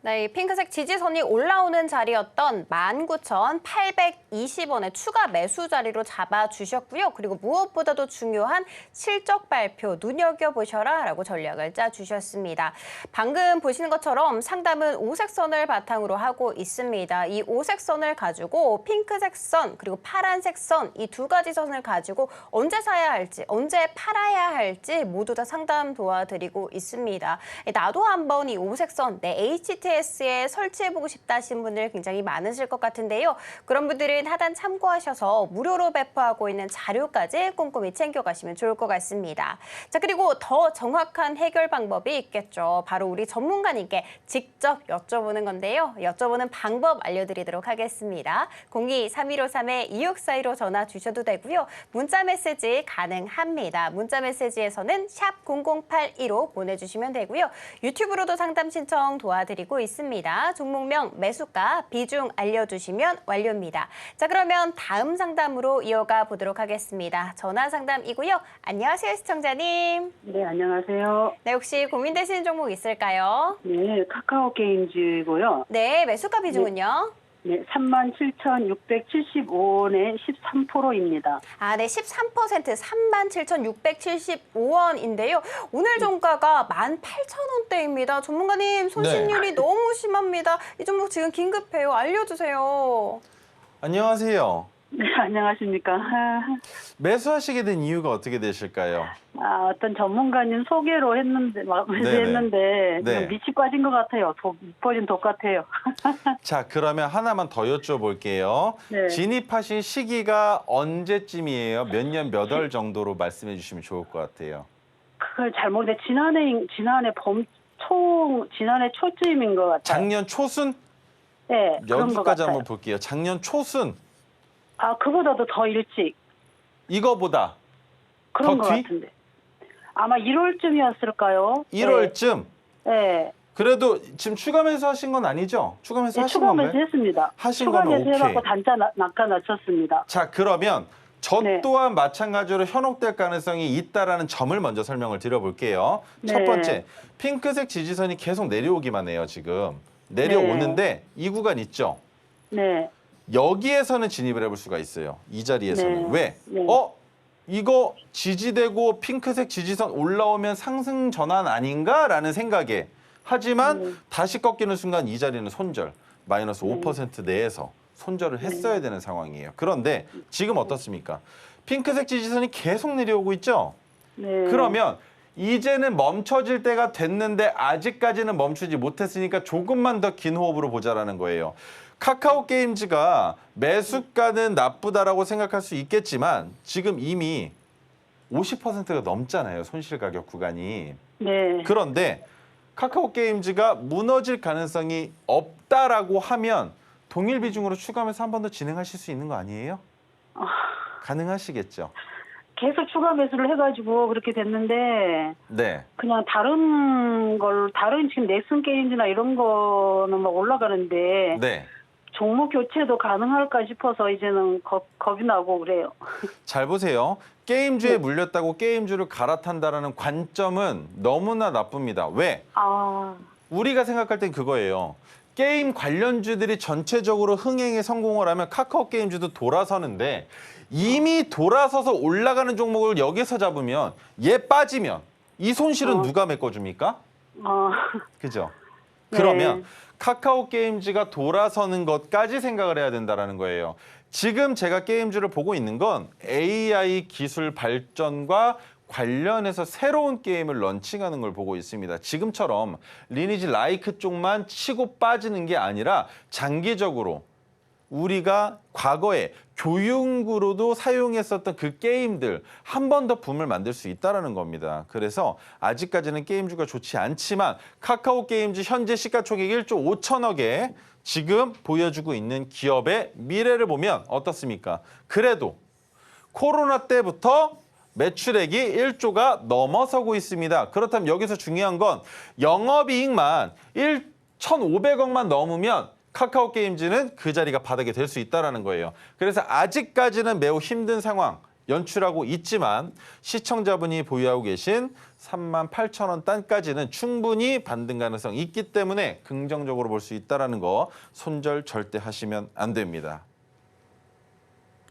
네, 이 핑크색 지지선이 올라오는 자리였던 19,820원의 추가 매수 자리로 잡아주셨고요. 그리고 무엇보다도 중요한 실적 발표 눈여겨보셔라 라고 전략을 짜주셨습니다. 방금 보시는 것처럼 상담은 오색선을 바탕으로 하고 있습니다. 이 오색선을 가지고 핑크색 선 그리고 파란색 선 이 두 가지 선을 가지고 언제 사야 할지 언제 팔아야 할지 모두 다 상담 도와드리고 있습니다. 나도 한번 이 오색선 내 HTS에 설치해보고 싶다 하신 분들 굉장히 많으실 것 같은데요. 그런 분들은 하단 참고하셔서 무료로 배포하고 있는 자료까지 꼼꼼히 챙겨가시면 좋을 것 같습니다. 자, 그리고 더 정확한 해결 방법이 있겠죠. 바로 우리 전문가님께 직접 여쭤보는 건데요. 여쭤보는 방법 알려드리도록 하겠습니다. 02-3153-2642로 전화 주셔도 되고요. 문자 메시지 가능합니다. 문자 메시지에서는 샵 0082로 보내주시면 되고요. 유튜브로도 상담 신청 도와드리고 있습니다. 종목명, 매수가, 비중 알려주시면 완료입니다. 자, 그러면 다음 상담으로 이어가 보도록 하겠습니다. 전화 상담이고요. 안녕하세요, 시청자님. 네, 안녕하세요. 네, 혹시 고민되시는 종목 있을까요? 네, 카카오 게임즈고요. 네, 매수가 비중은요? 네, 37,675원에 13%입니다. 아, 네, 13% 37,675원인데요. 오늘 종가가 18,000원대입니다. 전문가님, 손실률이 너무 심합니다. 이 종목 지금 긴급해요. 알려주세요. 안녕하세요. 네, 안녕하십니까. 매수하시게 된 이유가 어떻게 되실까요? 어떤 전문가님 소개로 했는데, 네네. 네. 그냥 밑이 빠진 것 같아요. 퍼진 독 같아요. 자, 그러면 하나만 더 여쭤볼게요. 네. 진입하신 시기가 언제쯤이에요? 몇 년, 몇 월 정도로 말씀해 주시면 좋을 것 같아요. 그걸 잘 모르겠는데, 지난해 초쯤인 것 같아요. 작년 초순? 네, 그런 것 여기까지 같아요. 한번 볼게요. 작년 초순. 그보다도 더 일찍. 이거보다 그런 더 것 뒤? 같은데. 아마 1월쯤이었을까요? 1월쯤? 네. 그래도 지금 추가 매수하신 건 아니죠? 추가 매수 네, 하신 추가 건가요? 매수했습니다. 하신 추가 거는 매수해갖고 오케이. 단가 낮췄습니다. 자, 그러면 저 네. 또한 마찬가지로 현혹될 가능성이 있다라는 점을 먼저 설명을 드려볼게요. 첫 네. 번째, 핑크색 지지선이 계속 내려오기만 해요, 지금. 내려오는데 이 구간 있죠? 네. 여기에서는 진입을 해볼 수가 있어요. 이 자리에서는. 네. 왜? 네. 이거 지지되고 핑크색 지지선 올라오면 상승 전환 아닌가라는 생각에 하지만 다시 꺾이는 순간 이 자리는 손절, 마이너스 5% 내에서 손절을 했어야 되는 상황이에요. 그런데 지금 어떻습니까? 핑크색 지지선이 계속 내려오고 있죠? 네. 그러면 이제는 멈춰질 때가 됐는데 아직까지는 멈추지 못했으니까 조금만 더 긴 호흡으로 보자라는 거예요. 카카오 게임즈가 매수가는 나쁘다라고 생각할 수 있겠지만 지금 이미 50%가 넘잖아요. 손실 가격 구간이. 네. 그런데 카카오 게임즈가 무너질 가능성이 없다라고 하면 동일 비중으로 추가하면서 한 번 더 진행하실 수 있는 거 아니에요? 가능하시겠죠? 계속 추가 매수를 해가지고 그렇게 됐는데 네. 그냥 다른 지금 넥슨 게임즈나 이런 거는 막 올라가는데 네. 종목 교체도 가능할까 싶어서 이제는 겁이 나고 그래요. 잘 보세요. 게임주에 물렸다고 게임주를 갈아탄다라는 관점은 너무나 나쁩니다. 왜? 우리가 생각할 땐 그거예요. 게임 관련주들이 전체적으로 흥행에 성공을 하면 카카오 게임주도 돌아서는데 이미 돌아서서 올라가는 종목을 여기서 잡으면 얘 빠지면 이 손실은 누가 메꿔줍니까? 그죠? 그러면 카카오 게임즈가 돌아서는 것까지 생각을 해야 된다는 거예요. 지금 제가 게임주를 보고 있는 건 AI 기술 발전과 관련해서 새로운 게임을 런칭하는 걸 보고 있습니다. 지금처럼 리니지 라이크 쪽만 치고 빠지는 게 아니라 장기적으로 우리가 과거에 교육으로도 사용했었던 그 게임들 한 번 더 붐을 만들 수 있다는 겁니다. 그래서 아직까지는 게임주가 좋지 않지만 카카오 게임즈 현재 시가총액 1조 5천억에 지금 보여주고 있는 기업의 미래를 보면 어떻습니까? 그래도 코로나 때부터 매출액이 1조가 넘어서고 있습니다. 그렇다면 여기서 중요한 건 영업이익만 1,500억만 넘으면 카카오 게임즈는 그 자리가 바닥이 될 수 있다는 거예요. 그래서 아직까지는 매우 힘든 상황 연출하고 있지만 시청자분이 보유하고 계신 38,000원 단까지는 충분히 반등 가능성 있기 때문에 긍정적으로 볼 수 있다는 거 손절 절대 하시면 안 됩니다.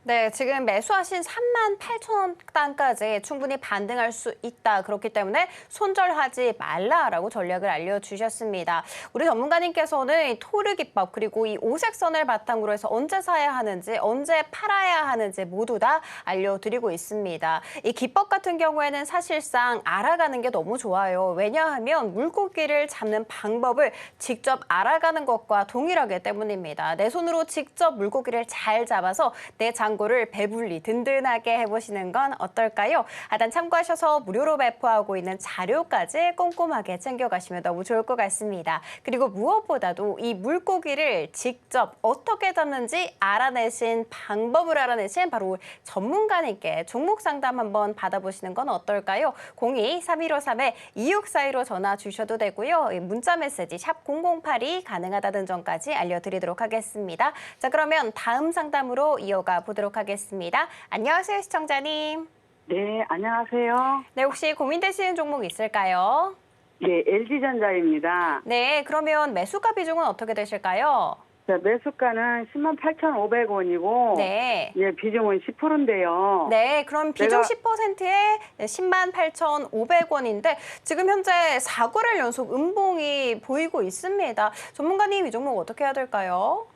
네, 지금 매수하신 38,000원 단까지 충분히 반등할 수 있다. 그렇기 때문에 손절하지 말라라고 전략을 알려주셨습니다. 우리 전문가님께서는 토르 기법 그리고 이 오색선을 바탕으로 해서 언제 사야 하는지 언제 팔아야 하는지 모두 다 알려드리고 있습니다. 이 기법 같은 경우에는 사실상 알아가는 게 너무 좋아요. 왜냐하면 물고기를 잡는 방법을 직접 알아가는 것과 동일하기 때문입니다. 내 손으로 직접 물고기를 잘 잡아서 내 장고를 배불리 든든하게 해보시는 건 어떨까요? 하단 참고하셔서 무료로 배포하고 있는 자료까지 꼼꼼하게 챙겨가시면 너무 좋을 것 같습니다. 그리고 무엇보다도 이 물고기를 직접 어떻게 잡는지 알아내신 방법을 알아내신 바로 전문가님께 종목 상담 한번 받아보시는 건 어떨까요? 02-3153-2642로 전화 주셔도 되고요. 문자 메시지 샵 0082 가능하다는 점까지 알려드리도록 하겠습니다. 자, 그러면 다음 상담으로 이어가 보도록 하겠습니다. 안녕하세요, 시청자님. 네, 안녕하세요. 네, 혹시 고민되시는 종목 있을까요? 네, LG전자입니다. 네, 그러면 매수가 비중은 어떻게 되실까요? 자, 매수가는 108,500원이고, 네. 예, 비중은 10%인데요. 네, 그럼 비중 내가- 10%에 108,500원인데 지금 현재 4거래일 연속 음봉이 보이고 있습니다. 전문가님, 이 종목 어떻게 해야 될까요?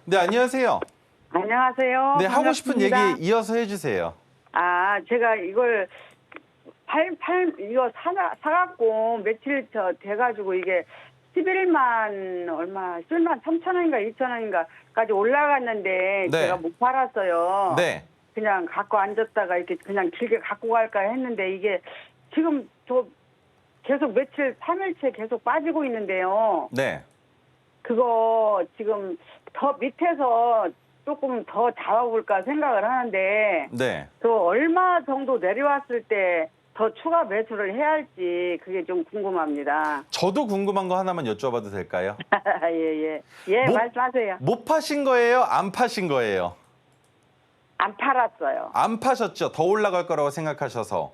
네, 안녕하세요. 안녕하세요. 네, 하고 싶은 얘기 반갑습니다. 이어서 해주세요. 아, 제가 이걸 이거 사갖고 며칠 돼가지고 이게 11만 3,000원인가 2,000원인가까지 올라갔는데 네. 제가 못 팔았어요. 네. 그냥 갖고 앉았다가 이렇게 그냥 길게 갖고 갈까 했는데 이게 지금 저 계속 며칠 3일째 계속 빠지고 있는데요. 네. 그거 지금 더 밑에서 조금 더 잡아볼까 생각을 하는데 네. 그 얼마 정도 내려왔을 때 더 추가 매수를 해야 할지 그게 좀 궁금합니다. 저도 궁금한 거 하나만 여쭤봐도 될까요? 예, 뭐- 말씀하세요. 못 파신 거예요? 안 파신 거예요? 안 팔았어요. 안 파셨죠? 더 올라갈 거라고 생각하셔서.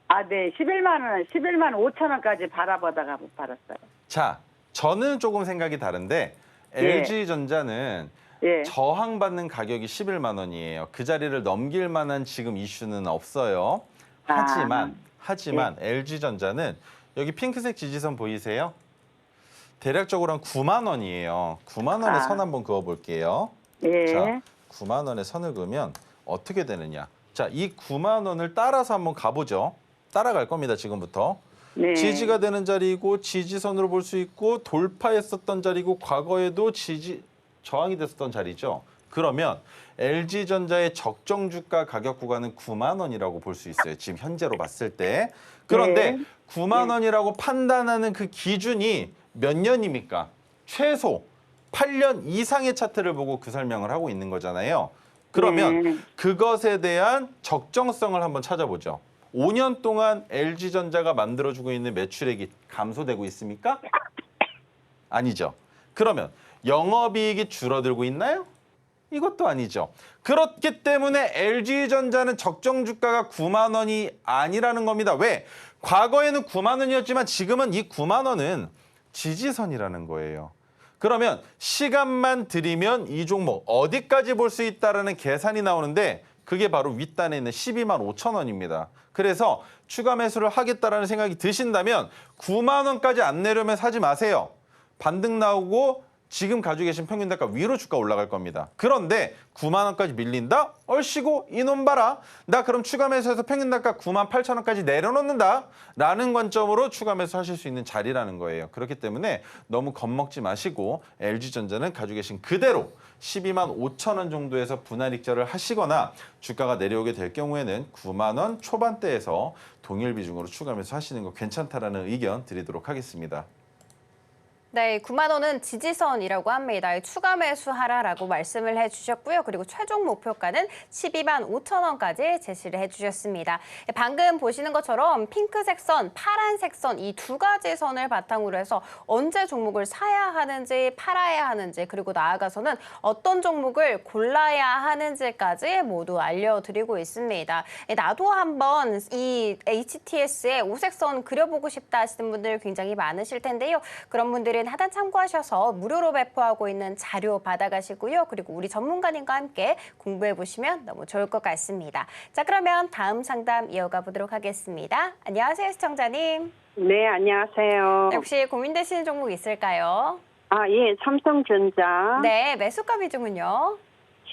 아, 네, 11만 5천 원까지 바라보다가 못 팔았어요. 자, 저는 조금 생각이 다른데 예. LG전자는 예. 저항받는 가격이 11만 원이에요. 그 자리를 넘길 만한 지금 이슈는 없어요. 하지만 LG전자는 여기 핑크색 지지선 보이세요? 대략적으로 한 9만 원이에요. 9만 원의 선 한번 그어볼게요. 예. 자, 9만 원의 선을 그으면 어떻게 되느냐. 자, 이 9만 원을 따라서 한번 가보죠. 따라갈 겁니다, 지금부터. 네. 지지가 되는 자리이고 지지선으로 볼 수 있고 돌파했었던 자리고 과거에도 저항이 됐었던 자리죠. 그러면 LG전자의 적정 주가 가격 구간은 9만 원이라고 볼 수 있어요. 지금 현재로 봤을 때. 그런데 네. 9만 원이라고 판단하는 그 기준이 몇 년입니까? 최소 8년 이상의 차트를 보고 그 설명을 하고 있는 거잖아요. 그러면 네. 그것에 대한 적정성을 한번 찾아보죠. 5년 동안 LG전자가 만들어주고 있는 매출액이 감소되고 있습니까? 아니죠. 그러면 영업이익이 줄어들고 있나요? 이것도 아니죠. 그렇기 때문에 LG전자는 적정 주가가 9만 원이 아니라는 겁니다. 왜? 과거에는 9만 원이었지만 지금은 이 9만 원은 지지선이라는 거예요. 그러면 시간만 들이면 이 종목 어디까지 볼 수 있다라는 계산이 나오는데 그게 바로 윗단에 있는 12만 5천 원입니다. 그래서 추가 매수를 하겠다라는 생각이 드신다면 9만 원까지 안 내려면 사지 마세요. 반등 나오고 지금 가지고 계신 평균 단가 위로 주가 올라갈 겁니다. 그런데 9만 원까지 밀린다? 얼씨구 이놈 봐라. 나 그럼 추가 매수해서 평균 단가 9만 8천 원까지 내려놓는다. 라는 관점으로 추가 매수하실 수 있는 자리라는 거예요. 그렇기 때문에 너무 겁먹지 마시고 LG전자는 가지고 계신 그대로 12만 5천 원 정도에서 분할 익절을 하시거나 주가가 내려오게 될 경우에는 9만 원 초반대에서 동일 비중으로 추가 매수하시는 거 괜찮다라는 의견 드리도록 하겠습니다. 네, 9만 원은 지지선이라고 합니다. 추가 매수하라라고 말씀을 해주셨고요. 그리고 최종 목표가는 12만 5천 원까지 제시를 해주셨습니다. 방금 보시는 것처럼 핑크색 선, 파란색 선 이 두 가지 선을 바탕으로 해서 언제 종목을 사야 하는지 팔아야 하는지 그리고 나아가서는 어떤 종목을 골라야 하는지까지 모두 알려드리고 있습니다. 나도 한번 이 HTS의 오색선 그려보고 싶다 하시는 분들 굉장히 많으실 텐데요. 그런 분들은 하단 참고하셔서 무료로 배포하고 있는 자료 받아가시고요. 그리고 우리 전문가님과 함께 공부해보시면 너무 좋을 것 같습니다. 자, 그러면 다음 상담 이어가 보도록 하겠습니다. 안녕하세요, 시청자님. 네, 안녕하세요. 네, 혹시 고민되시는 종목 있을까요? 아, 예, 삼성전자. 네, 매수가 비중은요?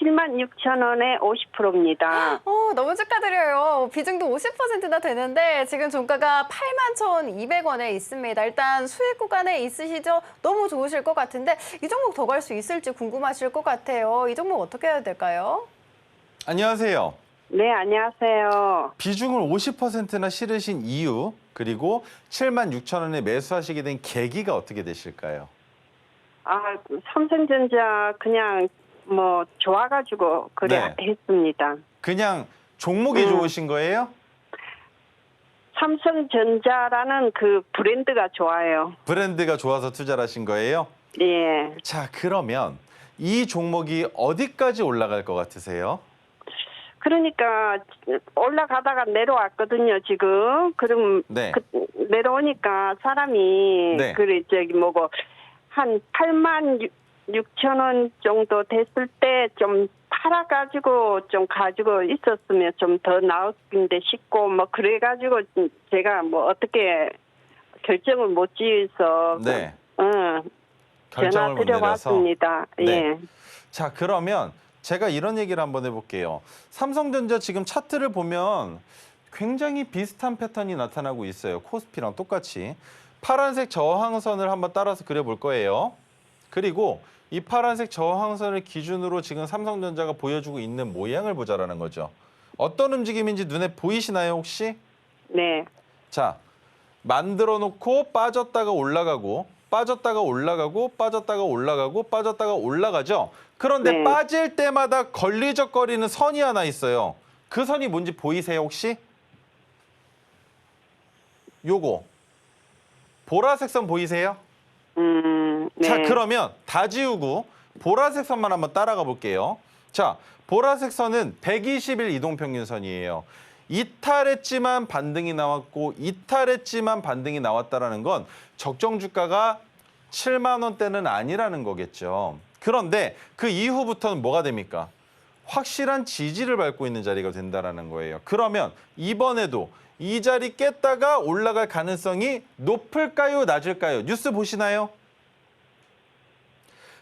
76,000원에 50%입니다. 너무 축하드려요. 비중도 50%나 되는데 지금 종가가 81,200원에 있습니다. 일단 수익 구간에 있으시죠? 너무 좋으실 것 같은데 이 종목 더 갈 수 있을지 궁금하실 것 같아요. 이 종목 어떻게 해야 될까요? 안녕하세요. 네, 안녕하세요. 비중을 50%나 실으신 이유, 그리고 76,000원에 매수하시게 된 계기가 어떻게 되실까요? 아, 삼성전자 그냥 뭐 좋아가지고 그래 네. 했습니다. 그냥 종목이 좋으신 거예요? 삼성전자라는 그 브랜드가 좋아요. 브랜드가 좋아서 투자를 하신 거예요? 예. 자, 그러면 이 종목이 어디까지 올라갈 것 같으세요? 그러니까 올라가다가 내려왔거든요, 지금. 그럼 네. 내려오니까 사람이 네. 그래 저기 뭐고 한 86,000원 정도 됐을 때 좀 팔아가지고 좀 가지고 있었으면 좀 더 나았는데 싶고 뭐 그래가지고 제가 뭐 어떻게 결정을 못 지어서 네. 전화 결정을 못 내려서. 드려봤습니다. 네. 예. 자, 그러면 제가 이런 얘기를 한번 해볼게요. 삼성전자 지금 차트를 보면 굉장히 비슷한 패턴이 나타나고 있어요. 코스피랑 똑같이. 파란색 저항선을 한번 따라서 그려볼 거예요. 그리고 이 파란색 저항선을 기준으로 지금 삼성전자가 보여주고 있는 모양을 보자라는 거죠. 어떤 움직임인지 눈에 보이시나요, 혹시? 네. 자, 만들어 놓고 빠졌다가 올라가고 빠졌다가 올라가고 빠졌다가 올라가고 빠졌다가 올라가죠. 그런데 네. 빠질 때마다 걸리적거리는 선이 하나 있어요. 그 선이 뭔지 보이세요, 혹시? 요거. 보라색 선 보이세요? 네. 자, 그러면 다 지우고 보라색 선만 한번 따라가 볼게요. 자, 보라색 선은 120일 이동평균선이에요. 이탈했지만 반등이 나왔고 이탈했지만 반등이 나왔다라는 건 적정 주가가 7만 원대는 아니라는 거겠죠. 그런데 그 이후부터는 뭐가 됩니까? 확실한 지지를 밟고 있는 자리가 된다라는 거예요. 그러면 이번에도 이 자리 깼다가 올라갈 가능성이 높을까요, 낮을까요? 뉴스 보시나요?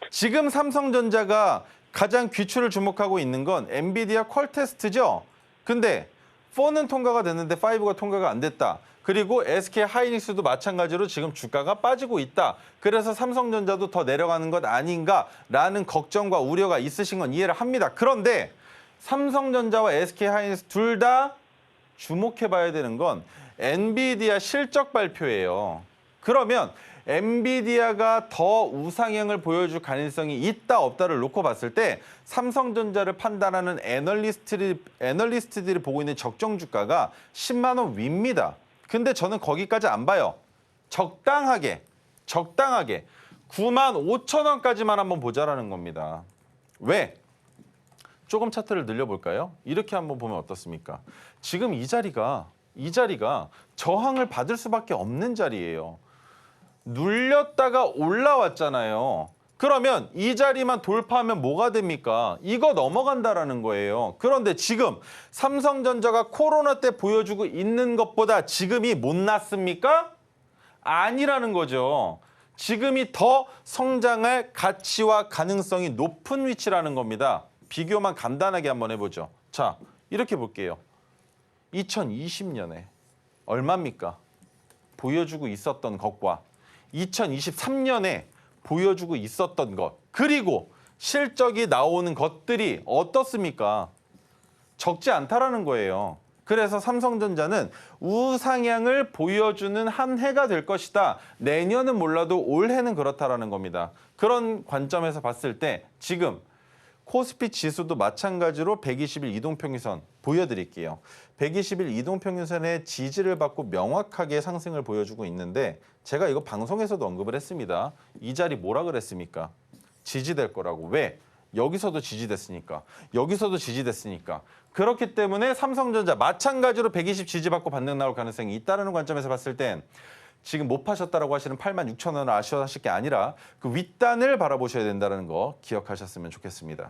지금 삼성전자가 가장 귀추를 주목하고 있는 건 엔비디아 퀄 테스트죠. 근데 4는 통과가 됐는데 5가 통과가 안 됐다. 그리고 SK 하이닉스도 마찬가지로 지금 주가가 빠지고 있다. 그래서 삼성전자도 더 내려가는 것 아닌가라는 걱정과 우려가 있으신 건 이해를 합니다. 그런데 삼성전자와 SK 하이닉스 둘 다 주목해봐야 되는 건 엔비디아 실적 발표예요. 그러면 엔비디아가 더 우상향을 보여줄 가능성이 있다 없다를 놓고 봤을 때 삼성전자를 판단하는 애널리스트들이 보고 있는 적정 주가가 10만 원 위입니다. 근데 저는 거기까지 안 봐요. 적당하게 9만 5천 원까지만 한번 보자라는 겁니다. 왜? 조금 차트를 늘려볼까요? 이렇게 한번 보면 어떻습니까? 지금 이 자리가 저항을 받을 수밖에 없는 자리예요. 눌렸다가 올라왔잖아요. 그러면 이 자리만 돌파하면 뭐가 됩니까? 이거 넘어간다라는 거예요. 그런데 지금 삼성전자가 코로나 때 보여주고 있는 것보다 지금이 못났습니까? 아니라는 거죠. 지금이 더 성장할 가치와 가능성이 높은 위치라는 겁니다. 비교만 간단하게 한번 해보죠. 자, 이렇게 볼게요. 2020년에 얼마입니까? 보여주고 있었던 것과 2023년에 보여주고 있었던 것, 그리고 실적이 나오는 것들이 어떻습니까? 적지 않다라는 거예요. 그래서 삼성전자는 우상향을 보여주는 한 해가 될 것이다. 내년은 몰라도 올해는 그렇다라는 겁니다. 그런 관점에서 봤을 때 지금 코스피 지수도 마찬가지로 120일 이동평균선 보여드릴게요. 120일 이동평균선의 지지를 받고 명확하게 상승을 보여주고 있는데 제가 이거 방송에서도 언급을 했습니다. 이 자리 뭐라 그랬습니까? 지지될 거라고. 왜? 여기서도 지지됐으니까. 여기서도 지지됐으니까. 그렇기 때문에 삼성전자 마찬가지로 120 지지받고 반등 나올 가능성이 있다는 관점에서 봤을 땐 지금 못 파셨다라고 하시는 86,000원을 아쉬워하실 게 아니라 그 윗단을 바라보셔야 된다는 거 기억하셨으면 좋겠습니다.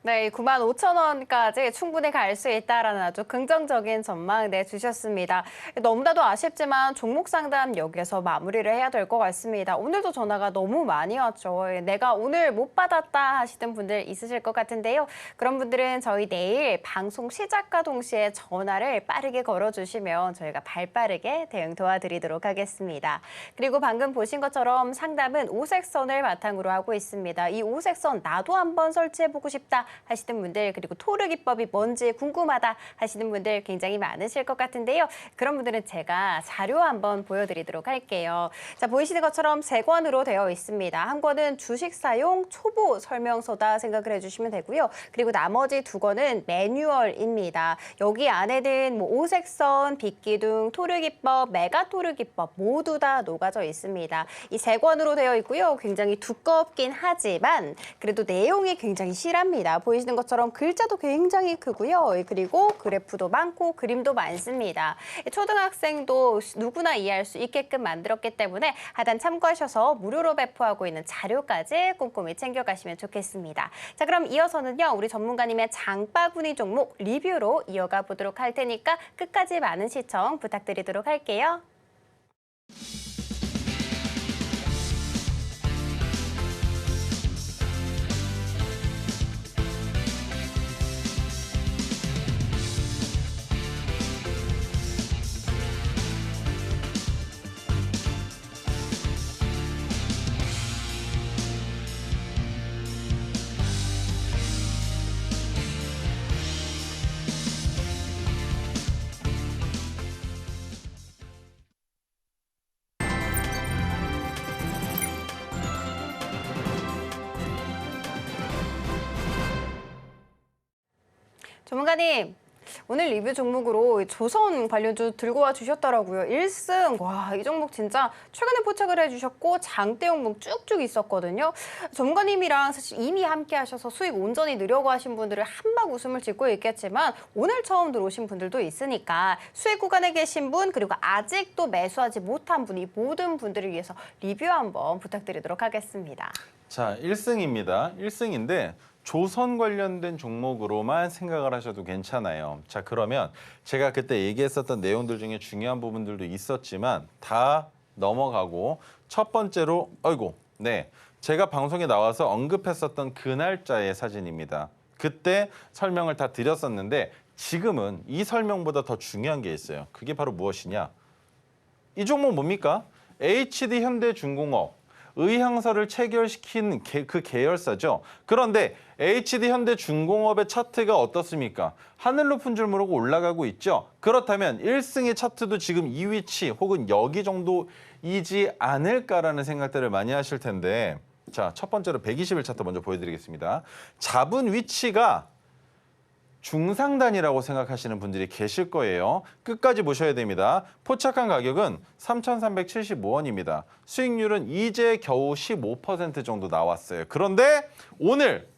네, 95,000원까지 충분히 갈 수 있다라는 아주 긍정적인 전망 내주셨습니다. 너무나도 아쉽지만 종목 상담 여기에서 마무리를 해야 될 것 같습니다. 오늘도 전화가 너무 많이 왔죠. 내가 오늘 못 받았다 하시는 분들 있으실 것 같은데요. 그런 분들은 저희 내일 방송 시작과 동시에 전화를 빠르게 걸어주시면 저희가 발빠르게 대응 도와드리도록 하겠습니다. 그리고 방금 보신 것처럼 상담은 오색선을 바탕으로 하고 있습니다. 이 오색선 나도 한번 설치해보고 싶다 하시는 분들, 그리고 토르 기법이 뭔지 궁금하다 하시는 분들 굉장히 많으실 것 같은데요. 그런 분들은 제가 자료 한번 보여드리도록 할게요. 자, 보이시는 것처럼 세 권으로 되어 있습니다. 한 권은 주식 사용 초보 설명서다 생각을 해주시면 되고요. 그리고 나머지 두 권은 매뉴얼입니다. 여기 안에는 뭐 오색선, 빗기둥, 토르 기법, 메가 토르 기법 모두 다 녹아져 있습니다. 이 세 권으로 되어 있고요. 굉장히 두껍긴 하지만 그래도 내용이 굉장히 실합니다. 보이시는 것처럼 글자도 굉장히 크고요. 그리고 그래프도 많고 그림도 많습니다. 초등학생도 누구나 이해할 수 있게끔 만들었기 때문에 하단 참고하셔서 무료로 배포하고 있는 자료까지 꼼꼼히 챙겨가시면 좋겠습니다. 자, 그럼 이어서는요. 우리 전문가님의 장바구니 종목 리뷰로 이어가 보도록 할 테니까 끝까지 많은 시청 부탁드리도록 할게요. 전문가님, 오늘 리뷰 종목으로 조선 관련주 들고 와 주셨더라고요. 1승, 와, 이 종목 진짜 최근에 포착을 해주셨고 장대 종목 쭉쭉 있었거든요. 전문가님이랑 사실 이미 함께 하셔서 수익 온전히 느려고 하신 분들은 한박 웃음을 짓고 있겠지만 오늘 처음 들어오신 분들도 있으니까 수익 구간에 계신 분 그리고 아직도 매수하지 못한 분, 이 모든 분들을 위해서 리뷰 한번 부탁드리도록 하겠습니다. 자, 1승입니다. 1승인데 조선 관련된 종목으로만 생각을 하셔도 괜찮아요. 자, 그러면 제가 그때 얘기했었던 내용들 중에 중요한 부분들도 있었지만 다 넘어가고 첫 번째로 제가 방송에 나와서 언급했었던 그 날짜의 사진입니다. 그때 설명을 다 드렸었는데 지금은 이 설명보다 더 중요한 게 있어요. 그게 바로 무엇이냐? 이 종목 뭡니까? HD 현대중공업. 의향서를 체결시킨 그 계열사죠. 그런데 HD 현대중공업의 차트가 어떻습니까? 하늘 높은 줄 모르고 올라가고 있죠. 그렇다면 1승의 차트도 지금 이 위치 혹은 여기 정도이지 않을까라는 생각들을 많이 하실 텐데 자, 첫 번째로 120일 차트 먼저 보여드리겠습니다. 잡은 위치가 중상단이라고 생각하시는 분들이 계실 거예요. 끝까지 보셔야 됩니다. 포착한 가격은 3,375원입니다. 수익률은 이제 겨우 15% 정도 나왔어요. 그런데 오늘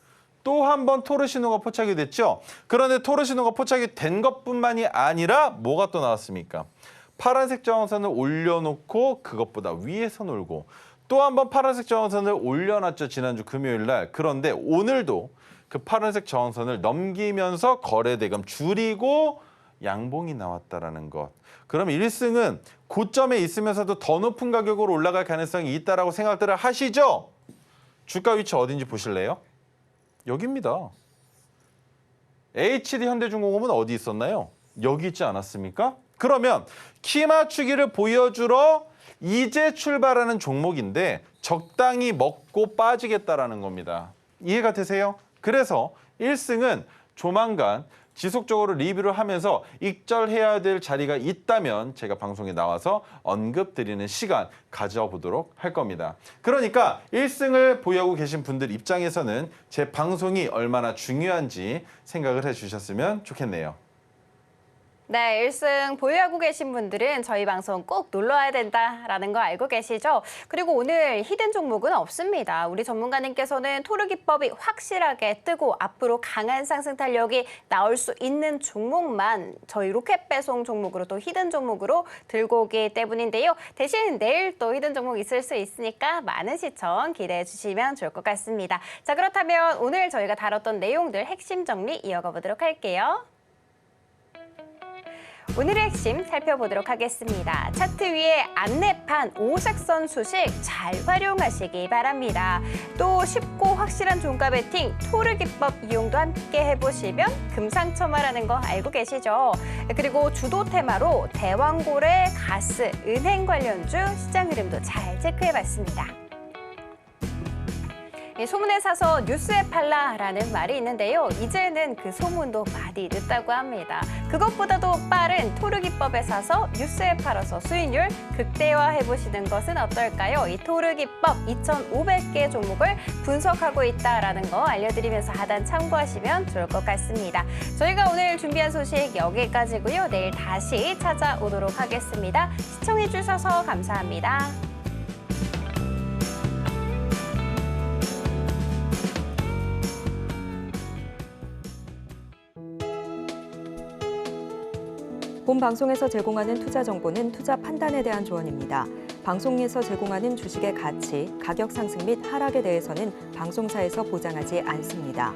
또 한 번 토르 신호가 포착이 됐죠. 그런데 토르 신호가 포착이 된 것뿐만이 아니라 뭐가 또 나왔습니까? 파란색 저항선을 올려놓고 그것보다 위에서 놀고 또 한 번 파란색 저항선을 올려놨죠. 지난주 금요일 날. 그런데 오늘도 그 파란색 저항선을 넘기면서 거래 대금 줄이고 양봉이 나왔다라는 것. 그럼 1승은 고점에 있으면서도 더 높은 가격으로 올라갈 가능성이 있다라고 생각들을 하시죠? 주가 위치 어딘지 보실래요? 여기입니다. HD 현대중공업은 어디 있었나요? 여기 있지 않았습니까? 그러면 키 맞추기를 보여주러 이제 출발하는 종목인데 적당히 먹고 빠지겠다라는 겁니다. 이해가 되세요? 그래서 1승은 조만간 지속적으로 리뷰를 하면서 익절해야 될 자리가 있다면 제가 방송에 나와서 언급드리는 시간 가져보도록 할 겁니다. 그러니까 1승을 보유하고 계신 분들 입장에서는 제 방송이 얼마나 중요한지 생각을 해주셨으면 좋겠네요. 네, 1승 보유하고 계신 분들은 저희 방송 꼭 놀러와야 된다라는 거 알고 계시죠? 그리고 오늘 히든 종목은 없습니다. 우리 전문가님께서는 토르 기법이 확실하게 뜨고 앞으로 강한 상승 탄력이 나올 수 있는 종목만 저희 로켓 배송 종목으로 또 히든 종목으로 들고 오기 때문인데요. 대신 내일 또 히든 종목 있을 수 있으니까 많은 시청 기대해 주시면 좋을 것 같습니다. 자, 그렇다면 오늘 저희가 다뤘던 내용들 핵심 정리 이어가 보도록 할게요. 오늘의 핵심 살펴보도록 하겠습니다. 차트 위에 안내판 5색선 수식 잘 활용하시기 바랍니다. 또 쉽고 확실한 종가 베팅, 토르 기법 이용도 함께 해보시면 금상첨화라는 거 알고 계시죠? 그리고 주도 테마로 대왕고래, 가스, 은행 관련주 시장 흐름도 잘 체크해봤습니다. 소문에 사서 뉴스에 팔라라는 말이 있는데요. 이제는 그 소문도 많이 늦다고 합니다. 그것보다도 빠른 토르 기법에 사서 뉴스에 팔아서 수익률 극대화해보시는 것은 어떨까요? 이 토르 기법 2,500개 종목을 분석하고 있다는 거 알려드리면서 하단 참고하시면 좋을 것 같습니다. 저희가 오늘 준비한 소식 여기까지고요. 내일 다시 찾아오도록 하겠습니다. 시청해주셔서 감사합니다. 본 방송에서 제공하는 투자 정보는 투자 판단에 대한 조언입니다. 방송에서 제공하는 주식의 가치, 가격 상승 및 하락에 대해서는 방송사에서 보장하지 않습니다.